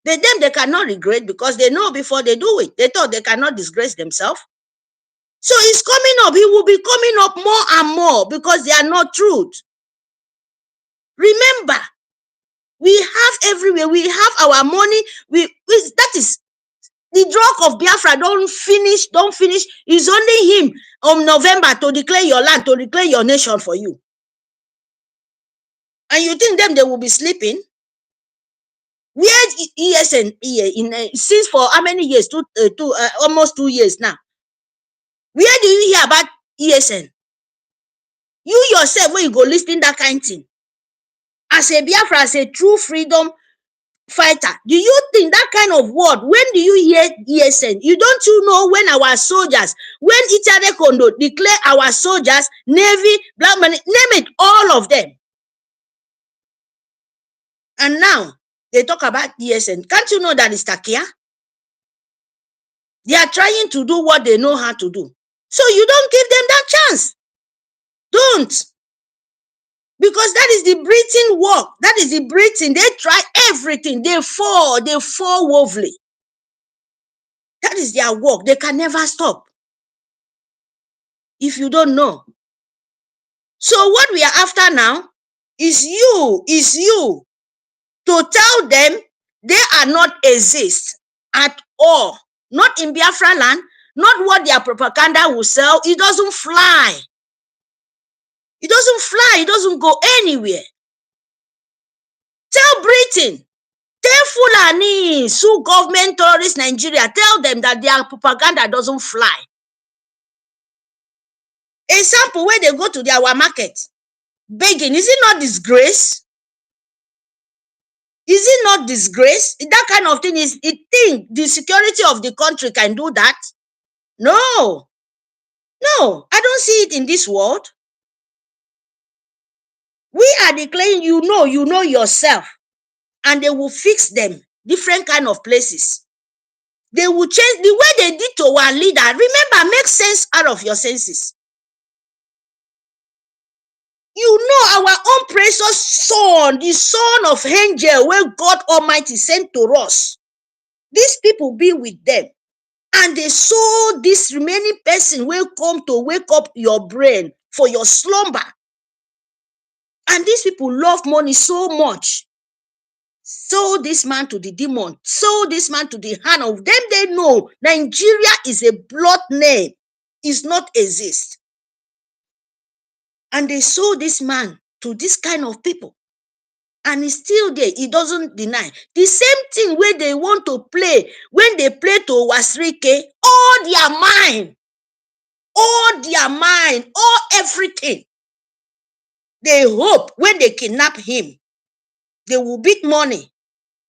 They cannot regret because they know before they do it. They thought they cannot disgrace themselves. So it's coming up. It will be coming up more and more because they are not truth. Remember, we have everywhere. We have our money. That is the drug of Biafra. Don't finish. It's only him on November to declare your land, to declare your nation for you. And you think they will be sleeping? Where ESN since for how many years? Almost 2 years now. Where do you hear about ESN? You yourself, when you go listing that kind of thing, as a Biafra, as a true freedom fighter, do you think that kind of word? When do you hear ESN? You know when our soldiers, when Itade Kondo declare our soldiers, Navy, Black money, name it, all of them. And now they talk about ESN. Can't you know that it's Takia? They are trying to do what they know how to do. So you don't give them that chance. Don't. Because that is the breathing work. That is the breathing. They try everything. They fall woefully. That is their work. They can never stop. If you don't know. So what we are after now is you to tell them they are not exist at all. Not in Biafran land, not what their propaganda will sell. It doesn't fly. It doesn't fly. It doesn't go anywhere. Tell Britain, tell Fulani, Sioux government, terrorist Nigeria, tell them that their propaganda doesn't fly. Example, where they go to our market, begging, is it not disgrace? Is it not disgrace? That kind of thing is, it think the security of the country can do that? No, I don't see it in this world. We are declaring, you know yourself, and they will fix them, different kind of places. They will change the way they did to our leader. Remember, make sense out of your senses. You know our own precious son, the son of angel, where God Almighty sent to us. These people be with them. And they saw this remaining person will come to wake up your brain for your slumber. And these people love money so much. Sold this man to the demon. Sold this man to the hand of them. They know Nigeria is a blood name. It's not exist. And they sold this man to this kind of people. And he's still there. He doesn't deny. The same thing where they want to play, when they play to Wasrike, all their mind, all everything. They hope when they kidnap him, they will beat money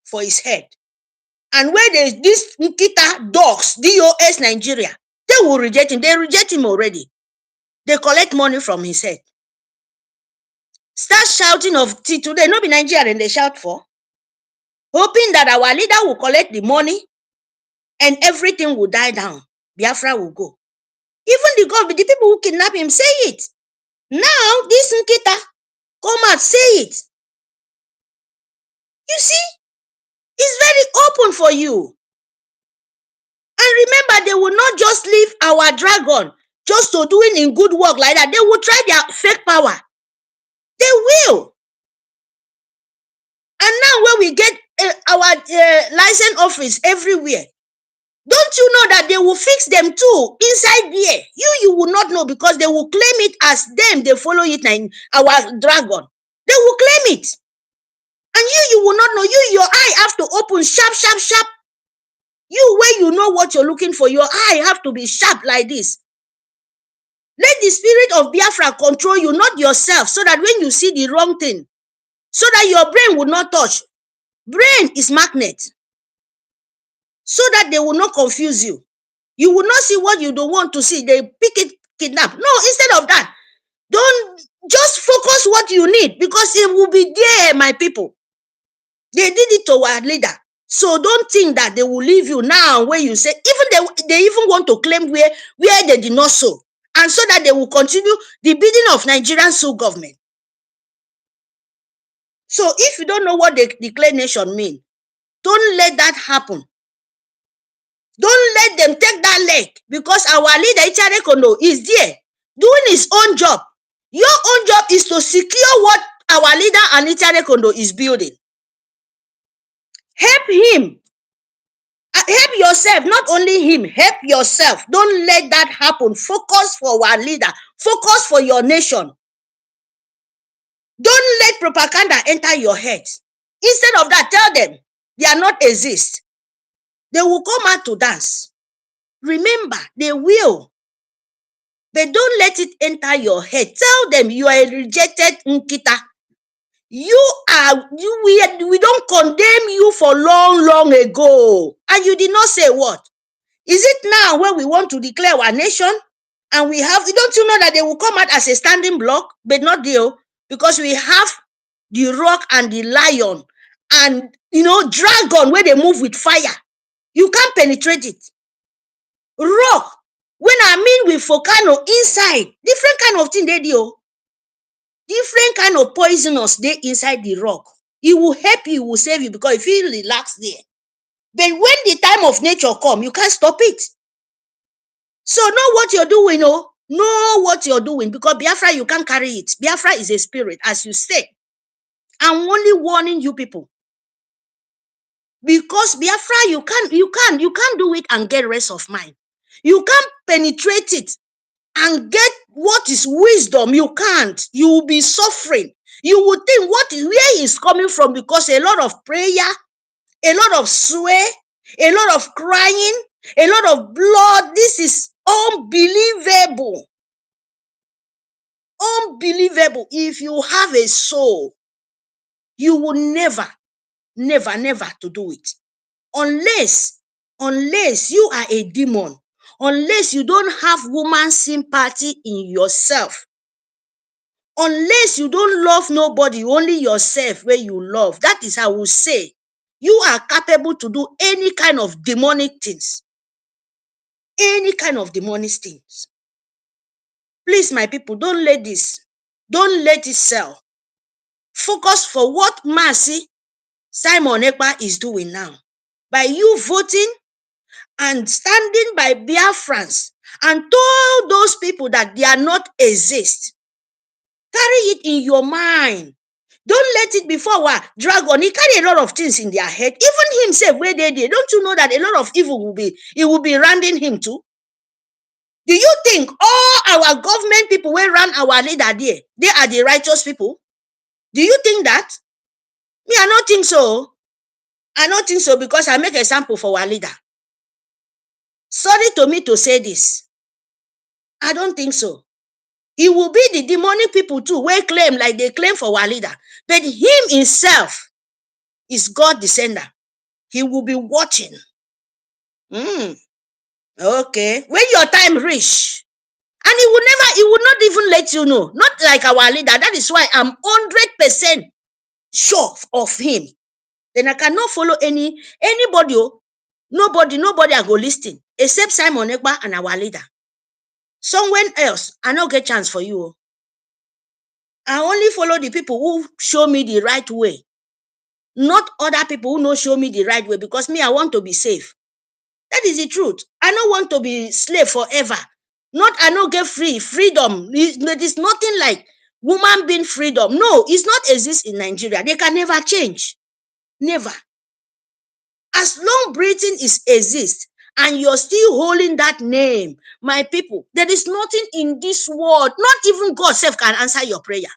for his head. And when these Nkita dogs, DOS Nigeria, they will reject him. They reject him already. They collect money from his head. Start shouting of today, not be Nigeria, and they shout for. Hoping that our leader will collect the money and everything will die down. Biafra will go. Even the government, the people who kidnap him, say it. Now, this Nkita, come out, say it. You see, it's very open for you. And remember, they will not just leave our dragon just to doing in good work like that. They will try their fake power. They will. And now when we get our license office everywhere, don't you know that they will fix them too inside there? You will not know, because they will claim it as them. They follow it in our dragon. They will claim it. And you will not know. Your eye have to open sharp, sharp, sharp. You, where you know what you're looking for, your eye have to be sharp like this. Let the spirit of Biafra control you, not yourself, so that when you see the wrong thing, so that your brain will not touch. Brain is magnet. So that they will not confuse you. You will not see what you don't want to see. They pick it, kidnap. No, instead of that, don't just focus what you need, because it will be there, my people. They did it to our leader. So don't think that they will leave you now where you say, even they even want to claim where they did not sow. And so that they will continue the bidding of Nigerian sole government. So if you don't know what the declare nation mean, don't let that happen. Don't let them take that leg, because our leader, Ichere Kondo, is there doing his own job. Your own job is to secure what our leader and Ichere Kondo is building. Help him. Help yourself, not only him, help yourself. Don't let that happen. Focus for our leader. Focus for your nation. Don't let propaganda enter your head. Instead of that, tell them they are not exist. They will come out to dance. Remember, they will. But don't let it enter your head. Tell them you are a rejected Nkita. We don't condemn you for long ago. And you did not say what? Is it now when we want to declare our nation? And we have, don't you know that they will come out as a standing block? But not deal, because we have the rock and the lion and, dragon where they move with fire. You can't penetrate it. Rock, when I mean with volcano inside, different kind of thing they do. Different kind of poisonous they inside the rock. It will help you, it will save you, because if you relax there. But when the time of nature come, you can't stop it. So know what you're doing, know what you're doing, because Biafra, you can't carry it. Biafra is a spirit, as you say. I'm only warning you people. Because Biafra, you can't do it and get rest of mind. You can't penetrate it and get what is wisdom. You can't. You will be suffering. You will think where is coming from, because a lot of prayer, a lot of swear, a lot of crying, a lot of blood. This is unbelievable. Unbelievable. If you have a soul, you will never to do it. Unless you are a demon, unless you don't have woman sympathy in yourself, unless you don't love nobody, only yourself where you love. That is how I will say you are capable to do any kind of demonic things. Any kind of demonic things. Please, my people, don't let it sell. Focus for what Mercy Simon Ekpa is doing now. By you voting and standing by Biafrans and told those people that they are not exist. Carry it in your mind. Don't let it before dragon. He carry a lot of things in their head. Even himself, where they did. Don't you know that a lot of evil will be rounding him too? Do you think all our government people will run our leader there, they are the righteous people? Do you think that? Me, I don't think so. I don't think so, because I make a sample for our leader. Sorry to me to say this. I don't think so. It will be the demonic people too, where claim like they claim for our leader. But him himself is God descender. He will be watching. Okay. When your time reach, and he will not even let you know. Not like our leader. That is why I'm 100% sure of him. Then I cannot follow anybody. Nobody I go listing except Simon Ekpa and our leader. Someone else, I don't get chance for you. I only follow the people who show me the right way. Not other people who don't show me the right way, because me, I want to be safe. That is the truth. I don't want to be slave forever. I don't get freedom. It is nothing like woman being freedom. No, it's not exist in Nigeria. They can never change. Never. As long breathing exists and you're still holding that name, my people, there is nothing in this world, not even God self can answer your prayer.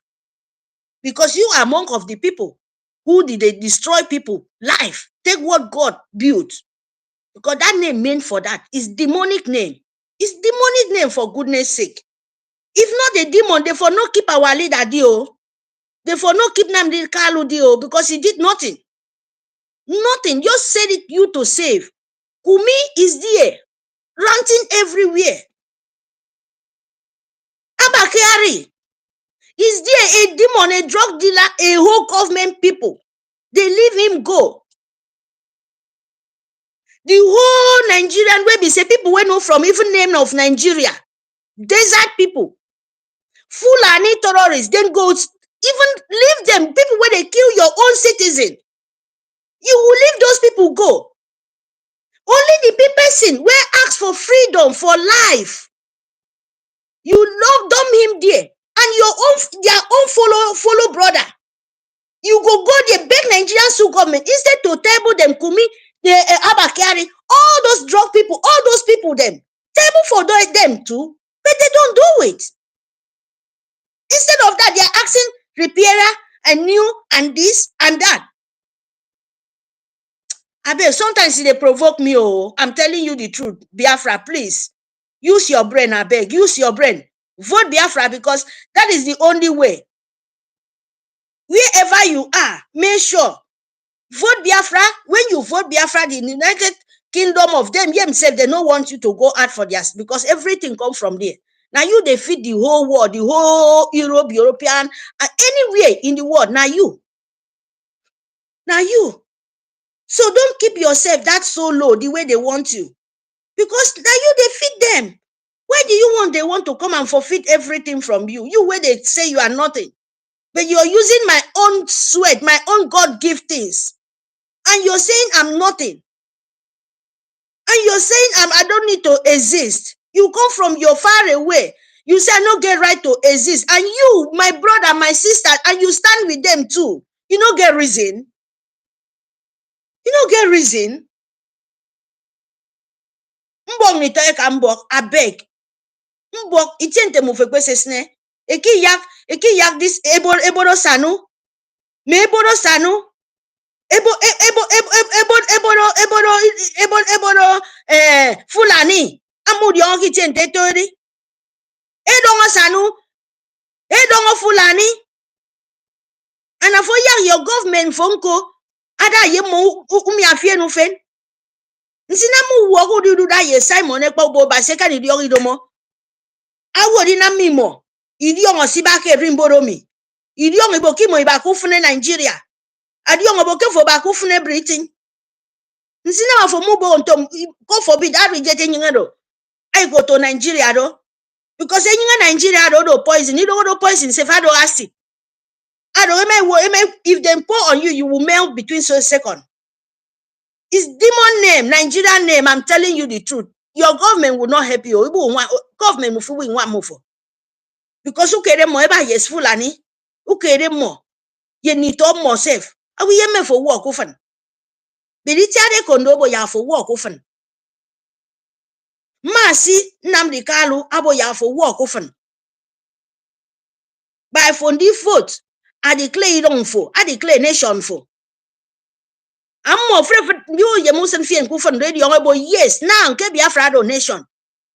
Because you are among of the people who did they destroy people life. Take what God built. Because that name meant for that is demonic name. It's demonic name, for goodness sake. If not a demon, they for not keep our leader deal. They for not keep Nnamdi Kanu deal because he did nothing. Nothing. Just said it you to save. Kumi is there, ranting everywhere. Abakari is there, a demon, a drug dealer, a whole government people. They leave him go. The whole Nigerian way be say people we know from even name of Nigeria, desert people, Fulani terrorists, then go even leave them. People where they kill your own citizen, you will leave those people go. Only the person where ask for freedom for life, you love dumb him there, and your own their own follow brother. You go there, beg Nigerian sue government instead to table them Kumi, the Abakari, all those drug people, all those people them table for them too, but they don't do it. Instead of that, they are asking repairer and new and this and that. I bet sometimes they provoke me. Oh, I'm telling you the truth. Biafra, please use your brain. I beg, use your brain. Vote Biafra because that is the only way. Wherever you are, make sure vote Biafra. When you vote Biafra, the United Kingdom of them themselves, they don't want you to go out for theirs because everything comes from there. Now you they feed the whole world, the whole European, anywhere in the world. Now you. So don't keep yourself that so low the way they want you. Because now you they feed them. Why do you want they want to come and forfeit everything from you? You where they say you are nothing. But you're using my own sweat, my own God giftings. And you're saying I'm nothing. And you're saying I don't need to exist. You come from your far away. You say I don't get right to exist. And you, my brother, my sister, and you stand with them too. You don't get reason. You don't get reason. Mbok ni toye ka mbok, abeg. Mbok itiente mu fekwe sesne. Eki yak this eboro sanu. Me eboro sanu. Eboro Fulani. Amudi ongi tiente tori. Edongo sanu. Edongo Fulani. And for your government fonko. Ada ye mo umi afie no fen. Nsina mu wo do that ye Simon Ekpa bo ba seka ni diori domo. Awodi na mimo. Idi ongo sibake rimboro mi. Idi ongo ibokimo ibakufune Nigeria. Adi ongo bokefo bakufune Britain. Nsina wa for mubo ontom go forbid that reject nyingado. I go to Nigeria do. Because nyinga Nigeria do poison. You don't do poison se fa do acid. If they pour on you, you will melt between seconds. It's demon name, Nigerian name. I'm telling you the truth. Your government will not help you. Government will win one move. Because who care more about yes Fulani? Who care more? You need to more safe. Are we here for work often? The retired kondobo ya for work often. Masi Nnamdi Kanu abo ya for work often. By for default, I declare it on for. I declare nation for. I'm more afraid you Muslim fee and kufan radio. Yes, now ke Biafra donation.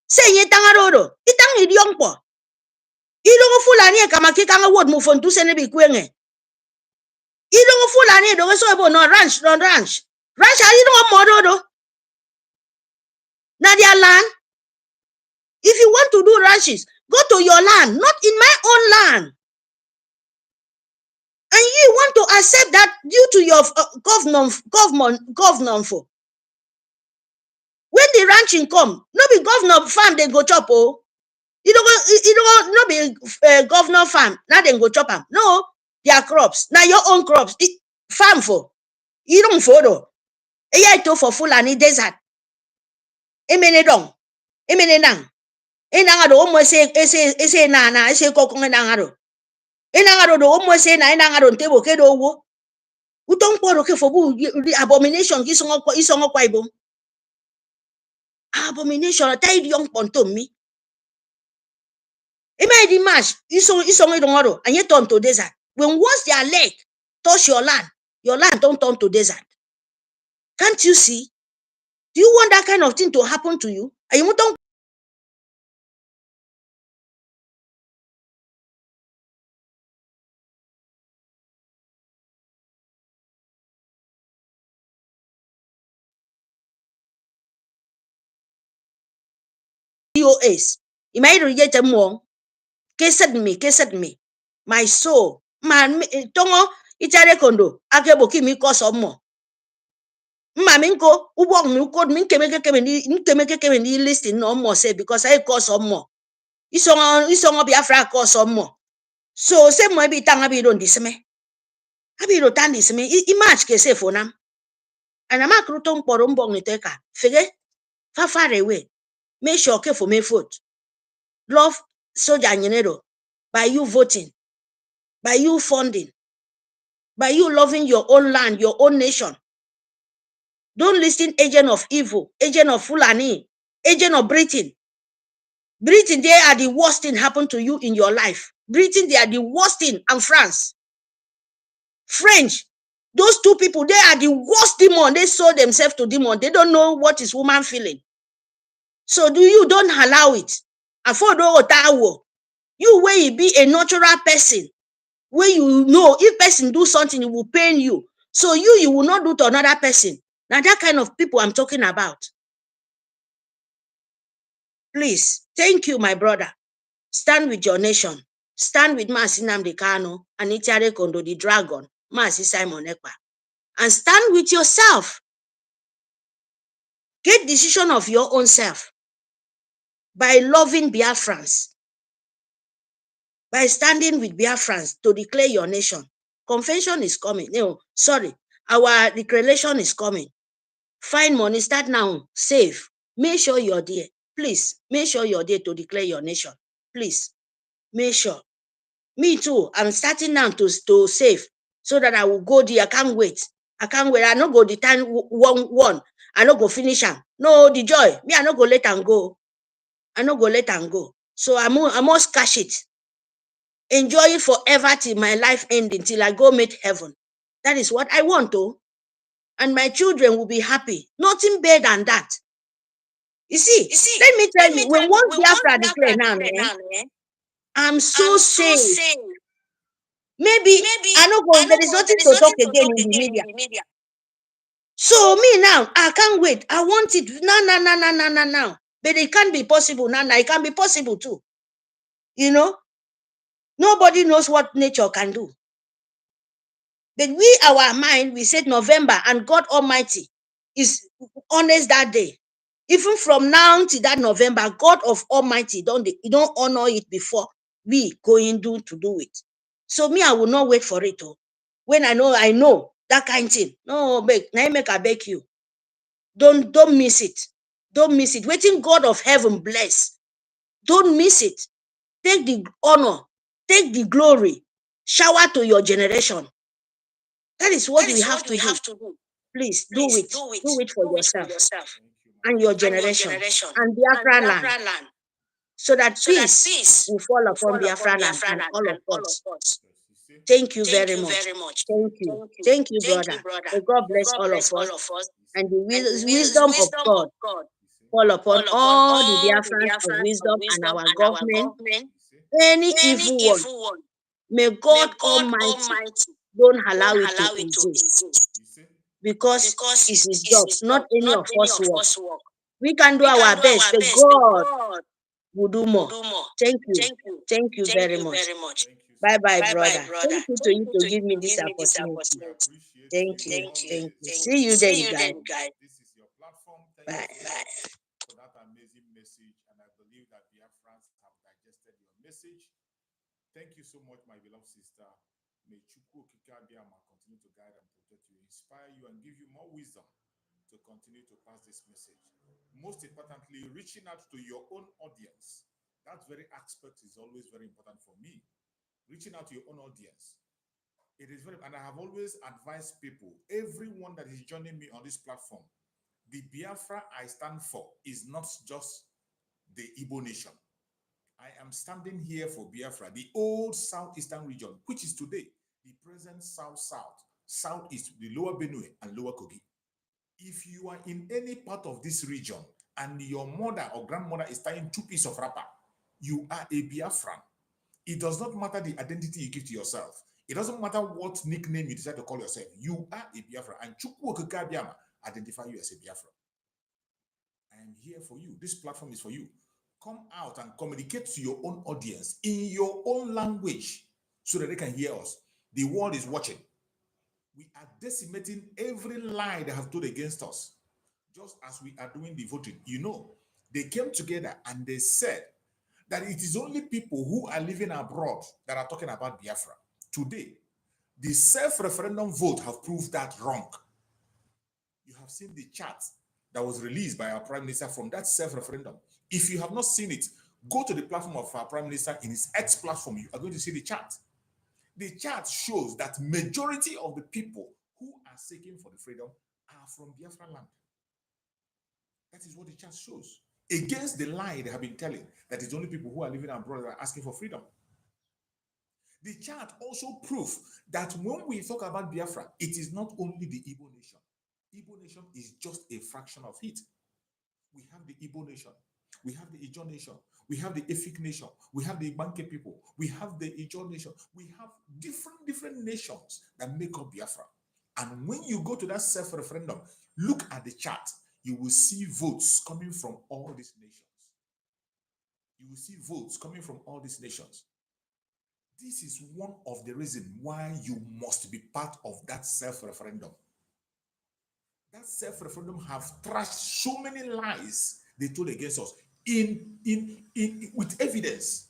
Say ye tangarodo. Itang idiong po. Ilongo Fulani kama kikanga word move on to sene bi kwenge. Ilongo Fulani do so ebo no ranch. Ranch are you know mododo? Na their land. If you want to do ranches, go to your land, not in my own land. And you want to accept that due to your government for. When the ranching come, no be governor farm they go chop oh. You don't no be governor farm. Now they go chop them. No, their crops. Now your own crops. Farm for. You don't follow. Eya ito for Fulani desert. Emene dong. Emene nang. Enangado omo ese na ese kokong enangado. Enangado do omo ese na enangado ntebo kedo wo. Utong poro ke fobu abomination isongo kwa ibo. Abomination tied young pontom me. Ima di march isongo idongoro and you turn to desert. When once their leg touch your land don't turn to desert. Can't you see? Do you want that kind of thing to happen to you? And you don't POS. You might reject them more. Kesed me. My soul. Man, tongo, itare kondo. Akebo kimi koso mo. Maminko, ubok mi ukod min kemeke ni listen no more say because I koso mo. Isongo Biafra koso mo. So se mo bi tanga bi don disme. Abi ro tan disme. Image ke se fonam. And I'm a crouton porumbo niteka. Fige, far away. Make sure okay for me vote. Love soldier Nyenero by you voting, by you funding, by you loving your own land, your own nation. Don't listen agent of evil, agent of Fulani, agent of Britain. Britain, they are the worst thing happened to you in your life. Britain, they are the worst thing, and France. French, those two people, they are the worst demon. They sold themselves to demon. They don't know what is woman feeling. So you don't allow it. You where you be a natural person, where you know if person do something, it will pain you. So you will not do to another person. Now that kind of people I'm talking about. Please, thank you, my brother. Stand with your nation. Stand with Maasi Nnamdi Kanu and Itiare Kondo, the dragon, Maasi Simon Ekpa. And stand with yourself. Get decision of your own self by loving Biafrans, by standing with Biafrans to declare your nation. Convention is coming. No, sorry. Our declaration is coming. Find money. Start now. Save. Make sure you're there. Please, make sure you're there to declare your nation. Please, make sure. Me too. I'm starting now to save so that I will go there. I can't wait. I not go the time one. I not go finish them. No, the joy. Me, I not go let them go. So I must cash it. Enjoy it forever till my life ending, till I go meet heaven. That is what I want to. And my children will be happy. Nothing better than that. You see, let me tell you, when once Biafra declare now, I'm so safe. Maybe I don't go, there is nothing to talk again in the media. So me now, I can't wait. I want it now. But it can't be possible now. It can be possible too. You know, nobody knows what nature can do. But our mind, we said November, and God Almighty is honest that day. Even from now to that November, God of Almighty don't honor it before we going to do it. So me, I will not wait for it. When I know that kind of thing. No, make I beg you. Don't miss it. Don't miss it. Waiting God of heaven bless. Don't miss it. Take the honor. Take the glory. Shower to your generation. That is what we have to do. Please do it. Do it for yourself and your generation and Biafra land, so that peace will fall upon Biafra land and all of us. Thank you very much. Thank you, brother. May God bless all of us and the wisdom of God fall upon all the Biafrans of wisdom and our government. Any evil one, may God Almighty don't allow it to exist, because it is just not any of us work. We can do our best, but God will do more. Thank you. Thank you very much. Bye, brother. Thank you to give me this opportunity. Thank you. See you then, guys. This is your platform. Bye. For that amazing message. And I believe that Biafrans have digested your message. Thank you so much, my beloved sister. May Chukwu Okike-Abiyama continue to guide and protect you, inspire you, and give you more wisdom to continue to pass this message. Most importantly, reaching out to your own audience. That very aspect is always very important for me. Reaching out to your own audience. It is very, and I have always advised people, everyone that is joining me on this platform, the Biafra I stand for is not just the Igbo nation. I am standing here for Biafra, the old southeastern region, which is today the present south-south, southeast, the lower Benue and lower Kogi. If you are in any part of this region and your mother or grandmother is tying 2 pieces of wrapper, you are a Biafran. It does not matter the identity you give to yourself. It doesn't matter what nickname you decide to call yourself. You are a Biafra, and Chukwu Okike Abịama identify you as a Biafra. I am here for you. This platform is for you. Come out and communicate to your own audience in your own language so that they can hear us. The world is watching. We are decimating every lie they have told against us, just as we are doing the voting. You know, they came together and they said that it is only people who are living abroad that are talking about Biafra. Today, the self-referendum vote have proved that wrong. You have seen the chart that was released by our Prime Minister from that self-referendum. If you have not seen it, go to the platform of our Prime Minister in his X platform. You are going to see the chart. The chart shows that majority of the people who are seeking for the freedom are from Biafra land. That is what the chart shows. Against the lie they have been telling that it's only people who are living abroad that are asking for freedom. The chart also proves that when we talk about Biafra, it is not only the Igbo nation. Igbo nation is just a fraction of it. We have the Igbo nation, we have the Ijaw nation, we have the Efik nation, we have the Ibanke people, we have the Ijaw nation, we have different nations that make up Biafra. And when you go to that self-referendum, look at the chart, you will see votes coming from all these nations. You will see votes coming from all these nations. This is one of the reasons why you must be part of that self-referendum. That self-referendum have trashed so many lies they told against us with evidence.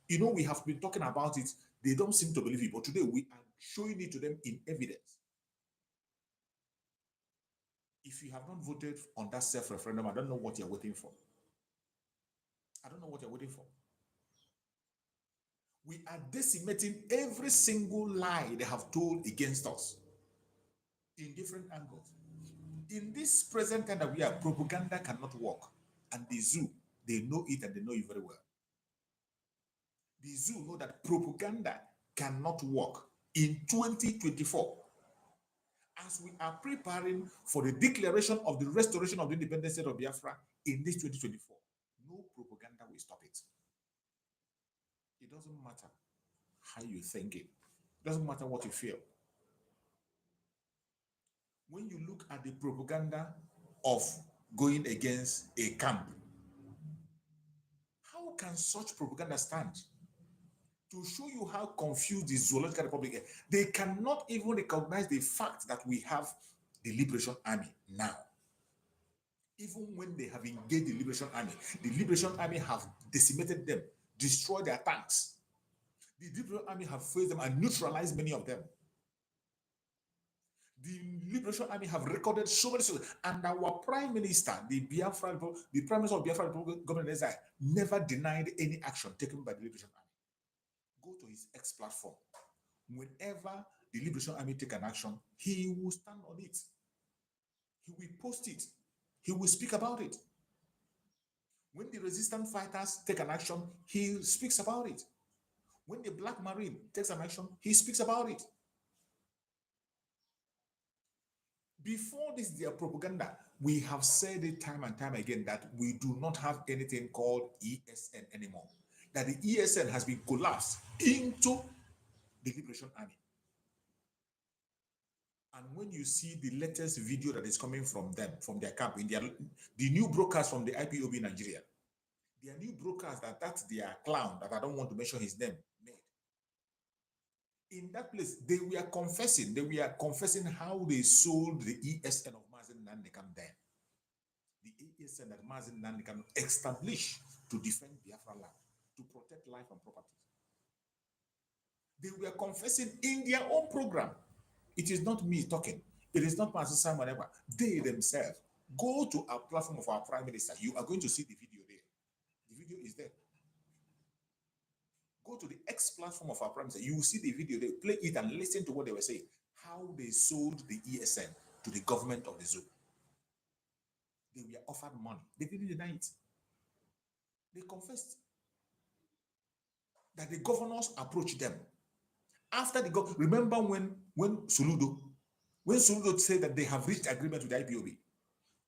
You know, we have been talking about it. They don't seem to believe it, but today we are showing it to them in evidence. If you have not voted on that self-referendum, I don't know what you're waiting for. I don't know what you're waiting for. We are decimating every single lie they have told against us in different angles. In this present time that we are, propaganda cannot work. And the zoo, they know it and they know it very well. The zoo know that propaganda cannot work in 2024. As we are preparing for the declaration of the restoration of the independent state of Biafra in this 2024, no propaganda will stop it. It doesn't matter how you think it. It doesn't matter what you feel. When you look at the propaganda of going against a camp, how can such propaganda stand? To show you how confused the Zoological Republic is, they cannot even recognize the fact that we have the Liberation Army now. Even when they have engaged the Liberation Army have decimated them, destroyed their tanks. The Liberation Army have faced them and neutralized many of them. The Liberation Army have recorded so many things, and our Prime Minister, the Prime Minister of Biafra Republic, Governor Ezai, never denied any action taken by the Liberation Army. Go to his X platform. Whenever the Liberation Army take an action, he will stand on it. He will post it. He will speak about it. When the resistance fighters take an action, he speaks about it. When the Black Marine takes an action, he speaks about it. Before this, their propaganda, we have said it time and time again that we do not have anything called ESN anymore. That the ESN has been collapsed into the Liberation Army. And when you see the latest video that is coming from them, from their camp, in the new broadcast from the IPOB Nigeria, their new broadcast that's their clown, that I don't want to mention his name, made. In that place, they were confessing how they sold the ESN of Mazen Nandekam then. The ESN that Mazen Nandekam established to defend Biafra land, to protect life and property. They were confessing in their own program. It is not me talking. It is not Pastor Simon ever. They themselves. Go to our platform of our Prime Minister. You are going to see the video there. The video is there. go to the X platform of our prime minister, you will see the video, they play it and listen to what they were saying, how they sold the ESN to the government of the zoo. They were offered money. They didn't deny it. They confessed that the governors approached them. After the remember when Soludo said that they have reached agreement with the IPOB,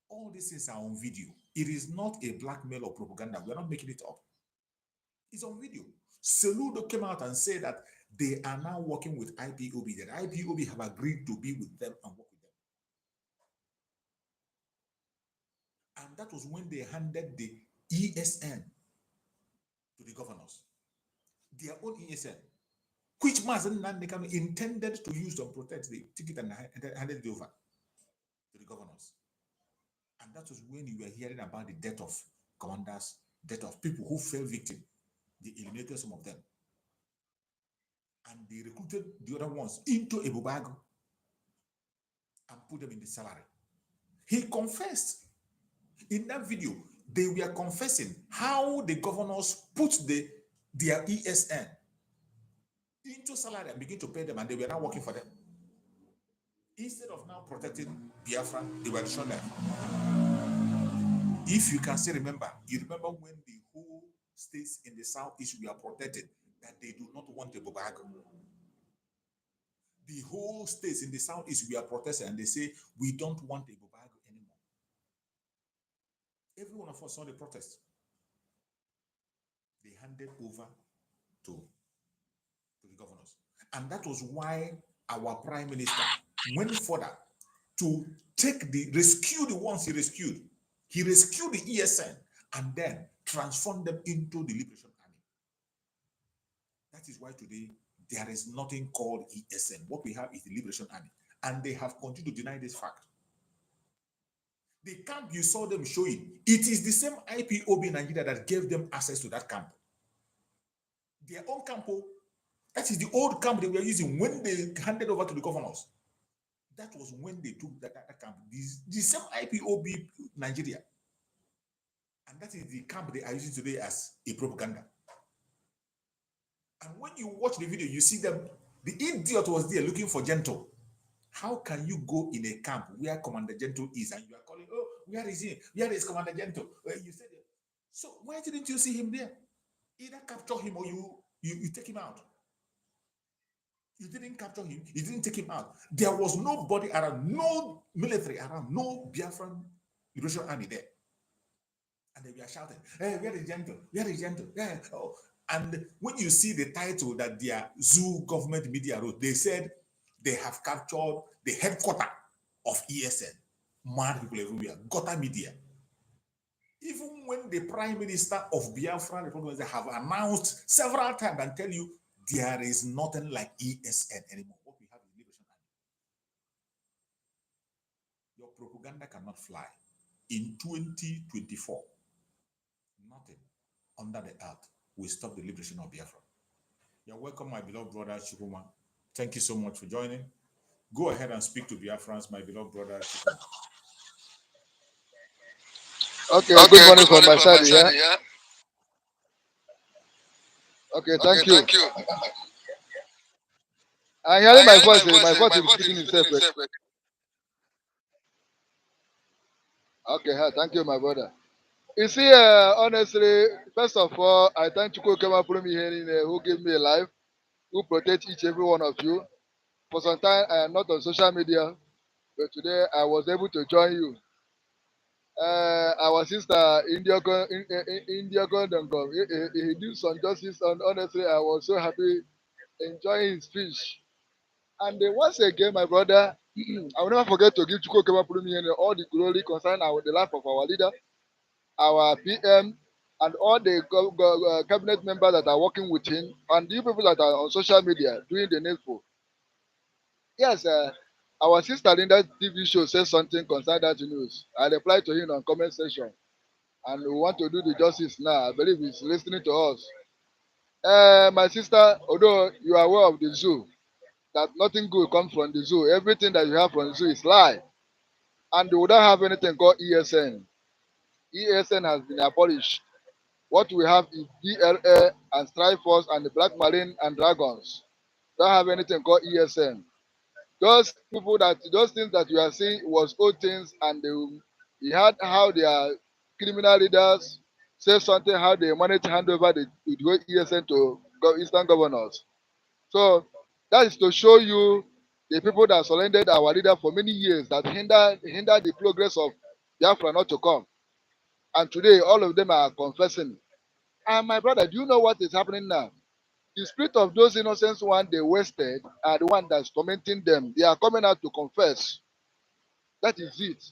all these things are on video. It is not a blackmail or propaganda. We are not making it up. It's on video. Soludo came out and said that they are now working with IPOB, that IPOB have agreed to be with them and work with them. And that was when they handed the ESN to the governors. Their own ESN, which Mazen Nandekano intended to use to protect the ticket and handed it over to the governors. And that was when you were hearing about the death of commanders, death of people who fell victim. They eliminated some of them. And they recruited the other ones into a bubago and put them in the salary. He confessed in that video. They were confessing how the governors put their ESN into salary and begin to pay them, and they were now working for them. Instead of now protecting Biafran, they were destroying them. If you can still remember, you remember when the whole states in the southeast were protected, that they do not want a Bobago. The whole states in the southeast were protested, and they say, we don't want a Bobago anymore. Every one of us saw the protest. They handed over to the governors. And that was why our prime minister went further to rescue the ones he rescued. He rescued the ESN and then transformed them into the Liberation Army. That is why today there is nothing called ESN. What we have is the Liberation Army. And they have continued to deny this fact. The camp you saw them showing, it is the same IPOB in Nigeria that gave them access to that camp. Their own camp, that is the old camp they were using when they handed over to the governors. That was when they took that camp. The same IPOB Nigeria. And that is the camp they are using today as a propaganda. And when you watch the video, you see them, the idiot was there looking for Gentle. How can you go in a camp where Commander Gentle is and you are calling, oh, where is he? Where is Commander Gentle? You said, so why didn't you see him there? Either capture him or you take him out. You didn't capture him. You didn't take him out. There was nobody around, no military around, no Biafran Liberation Army there. And they were shouting, hey, where is Gentle? Where is Gentle? Yeah. Oh. And when you see the title that their zoo government media wrote, they said they have captured the headquarters of ESN. Mad people everywhere, Gota media. Even when the Prime Minister of Biafra have announced several times and tell you there is nothing like ESN anymore. What we have is Liberation Army. Your propaganda cannot fly. In 2024, nothing under the earth will stop the liberation of Biafra. You're welcome, my beloved brother Chukuma. Thank you so much for joining. Go ahead and speak to Biafrans, my beloved brother Chukuma. Okay, good morning from my side, yeah? Okay, thank you. I'm hearing my voice. My voice is speaking itself. Okay, thank you, my brother. You see, honestly, first of all, I thank Chuko Kema for me here, who gave me a life, who protect each every one of you. For some time, I am not on social media, but today I was able to join you. Our sister India Gondongom, he did some justice, and honestly, I was so happy enjoying his speech. And once again, my brother, I will never forget to give Chuko Kema Purumi all the glory concerning the life of our leader, our PM, and all the cabinet members that are working with him, and you people that are on social media doing the needful. Yes, our sister Linda TV show says something concerning that news. I replied to him on comment section, and we want to do the justice now. I believe he's listening to us. My sister, although you are aware of the zoo, that nothing good comes from the zoo. Everything that you have from the zoo is lie. And they don't have anything called ESN. ESN has been abolished. What we have is BLA and Strike Force and the Black Marine and Dragons. Don't have anything called ESN. Those things that you are seeing was old things, and he had how their criminal leaders say something, how they managed to hand over the whole ESN to Eastern governors. So that is to show you the people that surrendered our leader for many years that hindered the progress of Biafra not to come. And today all of them are confessing. And my brother, do you know what is happening now? The spirit of those innocent ones they wasted are the one that's tormenting them. They are coming out to confess. That is it.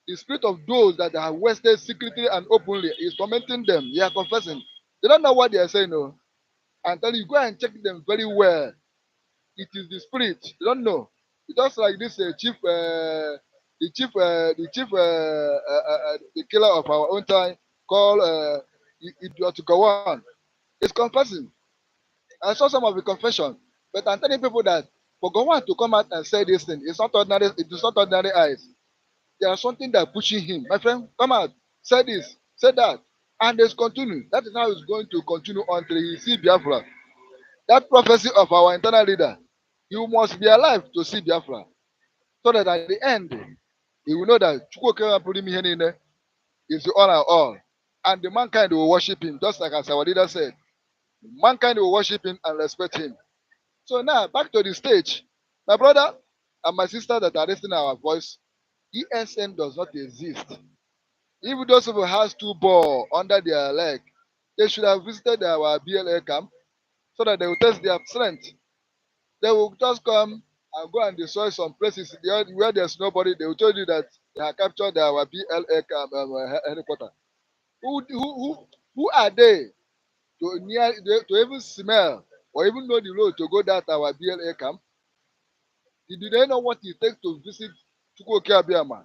The spirit of those that are wasted secretly and openly is tormenting them. They are confessing. They don't know what they are saying. No. And tell you, go and check them very well. It is the spirit. They don't know. It's just like this the killer of our own time called Idiot Gawan. Is confessing. I saw some of the confession, but I'm telling people that for Gawan to come out and say this thing, it's not ordinary. It is not ordinary eyes. There's something that pushing him. My friend, come out, say this, say that, and it's continue. That is how it's going to continue until he see Biafra. That prophecy of our internal leader, you must be alive to see Biafra, so that at the end, he will know that Chukwuka Purimihene is the all and all, and the mankind will worship him, just like as our leader said. Mankind will worship him and respect him. So now back to the stage. My brother and my sister that are listening to our voice, ESN does not exist. If those people has two ball under their leg, they should have visited our BLA camp so that they will test their strength. They will just come and go and destroy some places where there's nobody. They will tell you that they have captured our BLA camp headquarters. Who are they to even smell or even know the road to go that our BLA camp? Did they know what it takes to visit Chukwuoke Abiyama?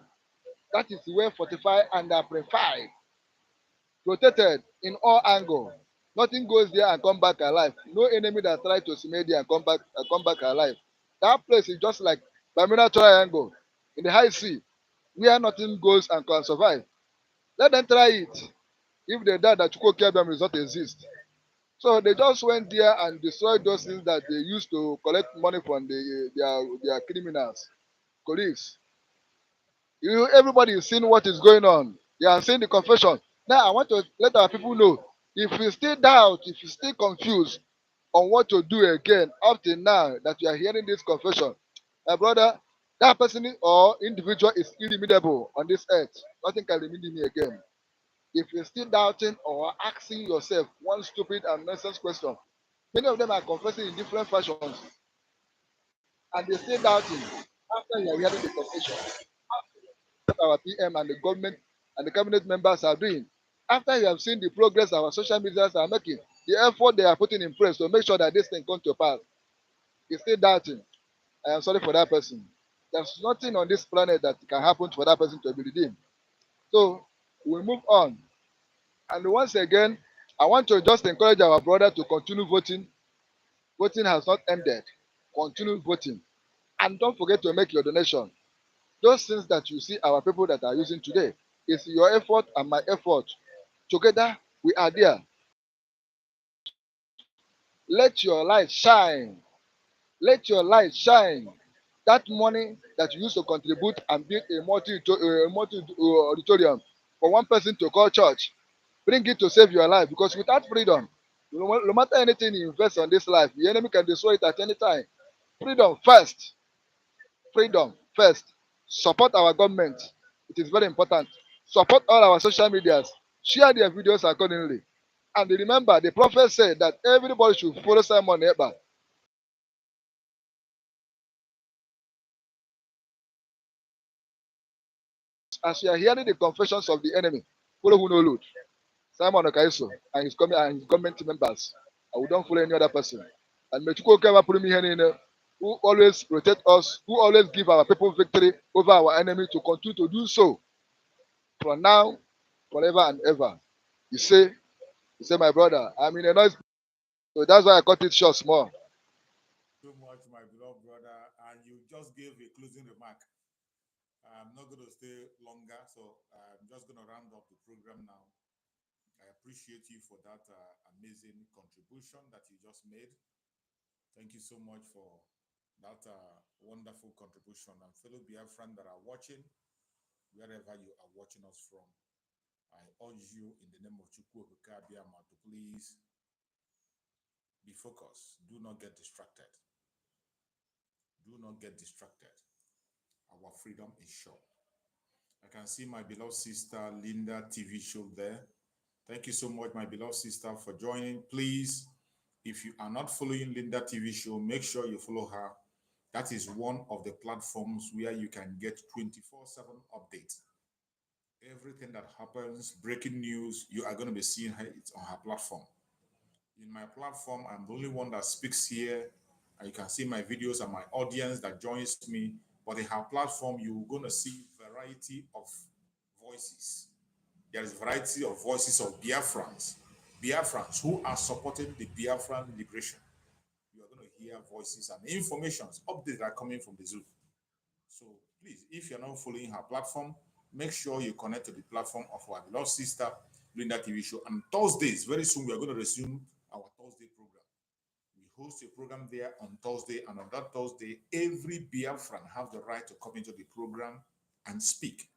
That is well fortified and amplified, protected in all angles. Nothing goes there and come back alive. No enemy that try to smell there and come back alive. That place is just like Bermuda Triangle in the high sea, where nothing goes and can survive. Let them try it. If they die, that Chukwuoke Abiyama does not exist. So they just went there and destroyed those things that they used to collect money from their criminals, colleagues. Everybody is seeing what is going on. They are seeing the confession. Now I want to let our people know, if you still doubt, if you still confused on what to do again up till now that you are hearing this confession, my brother, that person or individual is irremediable on this earth. Nothing can remedy me again. If you're still doubting or asking yourself one stupid and nonsense question, many of them are confessing in different fashions and they're still doubting after you're hearing the confession. What our PM and the government and the cabinet members are doing. After you have seen the progress our social medias are making, the effort they are putting in place to make sure that this thing comes to pass, is still doubting. I am sorry for that person. There's nothing on this planet that can happen for that person to be redeemed. So we move on. And once again, I want to just encourage our brother to continue voting. Voting has not ended. Continue voting. And don't forget to make your donation. Those things that you see our people that are using today is your effort and my effort. Together, we are there. Let your light shine. Let your light shine. That money that you used to contribute and build a multi auditorium for one person to call church, bring it to save your life. Because without freedom, no matter anything you invest on this life, the enemy can destroy it at any time. Freedom first. Freedom first. Support our government. It is very important. Support all our social medias. Share their videos accordingly. And remember, the prophet said that everybody should follow Simon Ekpa. As you are hearing the confessions of the enemy, follow who no load. Simon Okaiso and his government members. I will don't follow any other person. And Mechuko Kema Purimi who always protect us, who always give our people victory over our enemy to continue to do so from now, forever and ever. You say, my brother, I'm in a noise. So that's why I cut it short small. So much, my beloved brother, and you just gave a closing remark. I'm not going to stay longer, so I'm just going to round up the program now. I appreciate you for that amazing contribution that you just made. Thank you so much for that wonderful contribution. And fellow Biafran that are watching, wherever you are watching us from, I urge you in the name of Chukwu Abiyama to please be focused. Do not get distracted. Do not get distracted. Our freedom is sure. I can see my beloved sister Linda TV show there. Thank you so much, my beloved sister, for joining. Please, if you are not following Linda TV show, make sure you follow her. That is one of the platforms where you can get 24/7 updates. Everything that happens, breaking news, you are going to be seeing her, it's on her platform. In my platform, I'm the only one that speaks here, and you can see my videos and my audience that joins me. But in her platform, you're going to see variety of voices. There is variety of voices of Biafrans who are supporting the Biafran liberation. You are going to hear voices and informations, updates that are coming from the zoo. So please, if you're not following her platform, make sure you connect to the platform of our beloved sister, Linda TV show. And Thursdays, very soon, we are going to resume our Thursday program. We host a program there on Thursday, and on that Thursday, every Biafran has the right to come into the program and speak.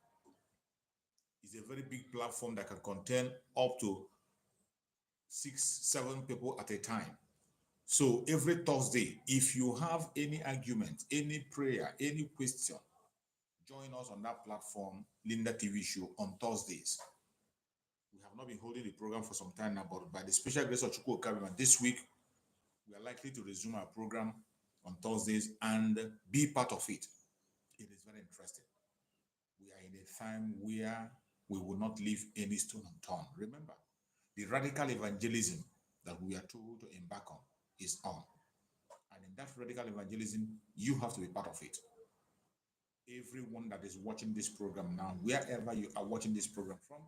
It's a very big platform that can contain up to 6-7 people at a time. So every Thursday, if you have any argument, any prayer, any question, join us on that platform, Linda TV show, on Thursdays. We have not been holding the program for some time now, but by the special grace of Chukwu Okabima, this week, we are likely to resume our program on Thursdays and be part of it. It is very interesting. We are in a time where we will not leave any stone unturned. Remember, the radical evangelism that we are told to embark on is on. And in that radical evangelism, you have to be part of it. Everyone that is watching this program now, wherever you are watching this program from,